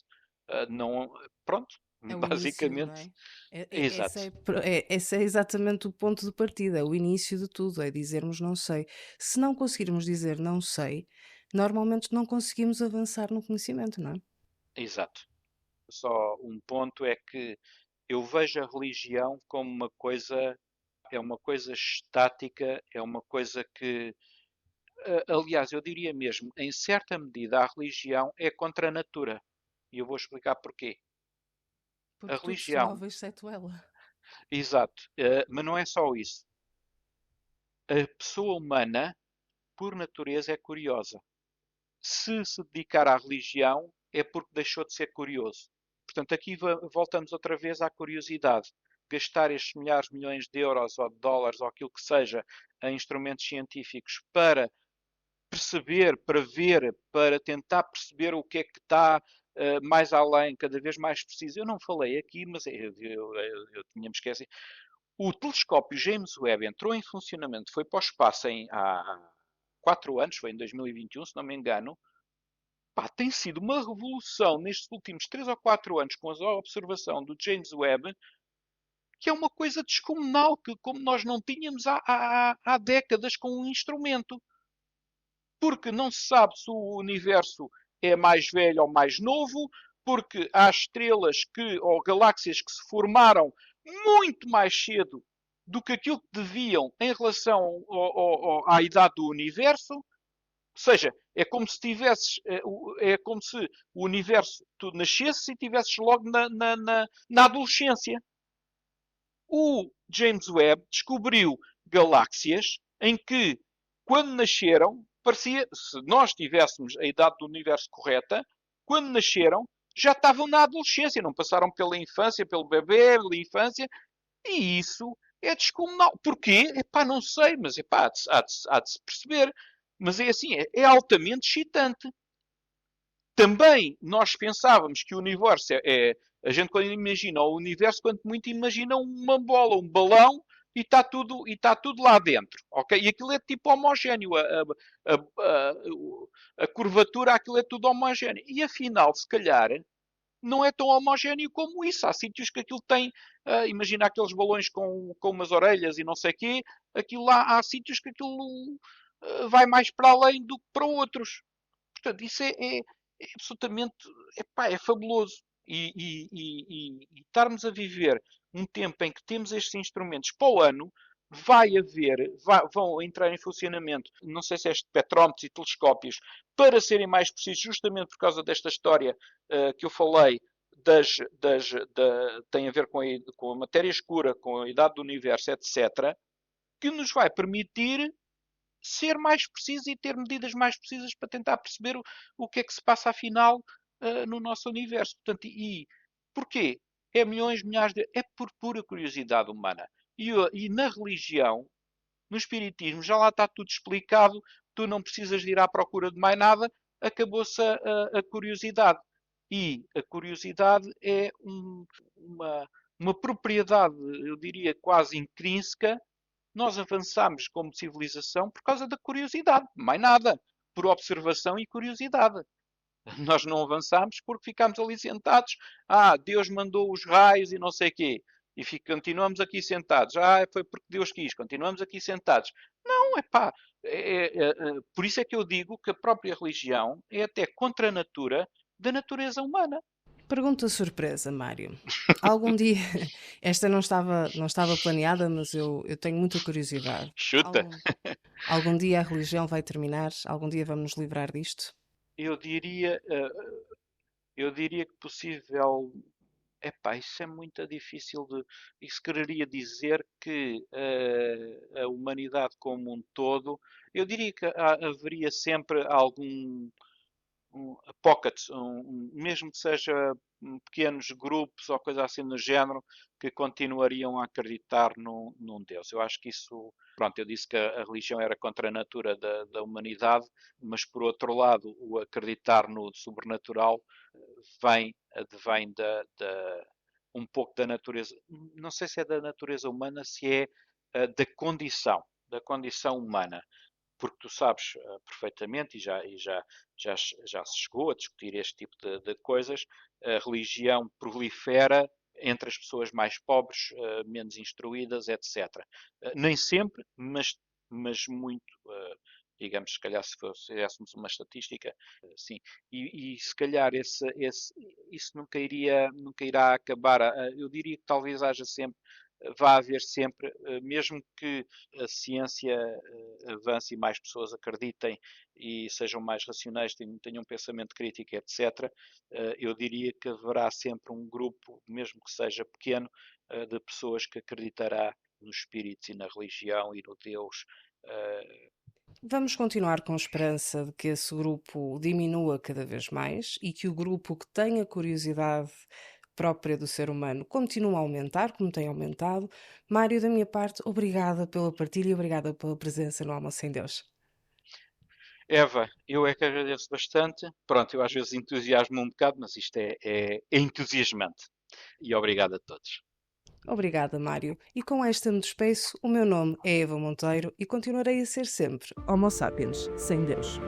Não, pronto, É o início, não basicamente, é? exato. Esse é exatamente o ponto de partida, é o início de tudo, é dizermos não sei. Se não conseguirmos dizer não sei, normalmente não conseguimos avançar no conhecimento, não é? Exato. Só um ponto é que eu vejo a religião como é uma coisa estática, é uma coisa que, aliás, eu diria mesmo, em certa medida, a religião é contra a natura. E eu vou explicar porquê. A Porque tudo se religião, move exceto ela. exato, mas não é só isso. A pessoa humana, por natureza, é curiosa. Se dedicar à religião, é porque deixou de ser curioso. Portanto, aqui voltamos outra vez à curiosidade. Gastar estes milhares, milhões de euros ou de dólares ou aquilo que seja em instrumentos científicos para perceber, para ver, para tentar perceber o que é que está mais além, cada vez mais preciso. Eu não falei aqui, mas eu tinha-me esquecido. O telescópio James Webb entrou em funcionamento, foi para o espaço há 4 anos, foi em 2021, se não me engano. Tem sido uma revolução nestes últimos 3 ou 4 anos com a observação do James Webb, que é uma coisa descomunal, que como nós não tínhamos há décadas com um instrumento. Porque não se sabe se o universo é mais velho ou mais novo, porque há estrelas ou galáxias que se formaram muito mais cedo do que aquilo que deviam em relação à idade do universo. Ou seja, é como se tivesses, é como se o universo tu nascesse e tivesses logo na adolescência. O James Webb descobriu galáxias em que, quando nasceram, parecia, se nós tivéssemos a idade do universo correta, quando nasceram, já estavam na adolescência, não passaram pela infância, pelo bebê, pela infância, e isso é descomunal. Porquê? Epá, não sei, mas epá, há de se perceber. Mas é assim, é altamente excitante. Também nós pensávamos que o universo a gente quando imagina o universo, quanto muito imagina uma bola, um balão e está tudo lá dentro, ok? E aquilo é tipo homogéneo, a curvatura, aquilo é tudo homogéneo. E afinal, se calhar, não é tão homogéneo como isso. Há sítios que aquilo tem, imagina aqueles balões com umas orelhas e não sei o quê, aquilo lá, há sítios que aquilo vai mais para além do que para outros. Portanto, isso é absolutamente, epá, é fabuloso. E estarmos a viver um tempo em que temos estes instrumentos para o ano, vão entrar em funcionamento, não sei se é espectrómetros e telescópios, para serem mais precisos, justamente por causa desta história que eu falei, tem a ver com a matéria escura, com a idade do universo, etc., que nos vai permitir ser mais preciso e ter medidas mais precisas para tentar perceber o que é que se passa afinal no nosso universo. Portanto, e porquê? É milhões, milhares de... É por pura curiosidade humana. E na religião, no espiritismo, já lá está tudo explicado, tu não precisas de ir à procura de mais nada, acabou-se a curiosidade. E a curiosidade é uma propriedade, eu diria, quase intrínseca. Nós avançamos como civilização por causa da curiosidade, mais nada, por observação e curiosidade. Nós não avançamos porque ficámos ali sentados. Deus mandou os raios e não sei quê. E continuamos aqui sentados. Foi porque Deus quis. Continuamos aqui sentados. Não, é pá. Por isso é que eu digo que a própria religião é até contra a natura da natureza humana. Pergunta surpresa, Mário. Algum dia, esta não estava planeada, mas eu tenho muita curiosidade. Chuta. Algum dia a religião vai terminar? Algum dia vamos nos livrar disto? Eu diria, eu diria que possível. Epá, isso é muito difícil de. Isso quereria dizer que a humanidade como um todo, eu diria que haveria sempre algum pockets, mesmo que seja pequenos grupos ou coisa assim do género, que continuariam a acreditar num Deus. Eu acho que isso, pronto, eu disse que a religião era contra a natura da humanidade, mas por outro lado, o acreditar no sobrenatural advém um pouco da natureza, não sei se é da natureza humana, se é da condição humana, porque tu sabes perfeitamente, já se chegou a discutir este tipo de coisas, a religião prolifera entre as pessoas mais pobres, menos instruídas, etc. Nem sempre, mas muito, digamos, se calhar se fizéssemos uma estatística, sim. E se calhar isso nunca irá acabar. Eu diria que talvez vá haver sempre, mesmo que a ciência avance e mais pessoas acreditem e sejam mais racionais, tenham um pensamento crítico, etc., eu diria que haverá sempre um grupo, mesmo que seja pequeno, de pessoas que acreditará nos espíritos e na religião e no Deus. Vamos continuar com esperança de que esse grupo diminua cada vez mais e que o grupo que tem a curiosidade própria do ser humano continue a aumentar, como tem aumentado. Mário, da minha parte, obrigada pela partilha e obrigada pela presença no Almoço em Deus. Eva, eu é que agradeço bastante. Pronto, eu às vezes entusiasmo um bocado, mas isto é entusiasmante. E obrigado a todos. Obrigada, Mário. E com esta me despeço. O meu nome é Eva Monteiro e continuarei a ser sempre Homo Sapiens, sem Deus.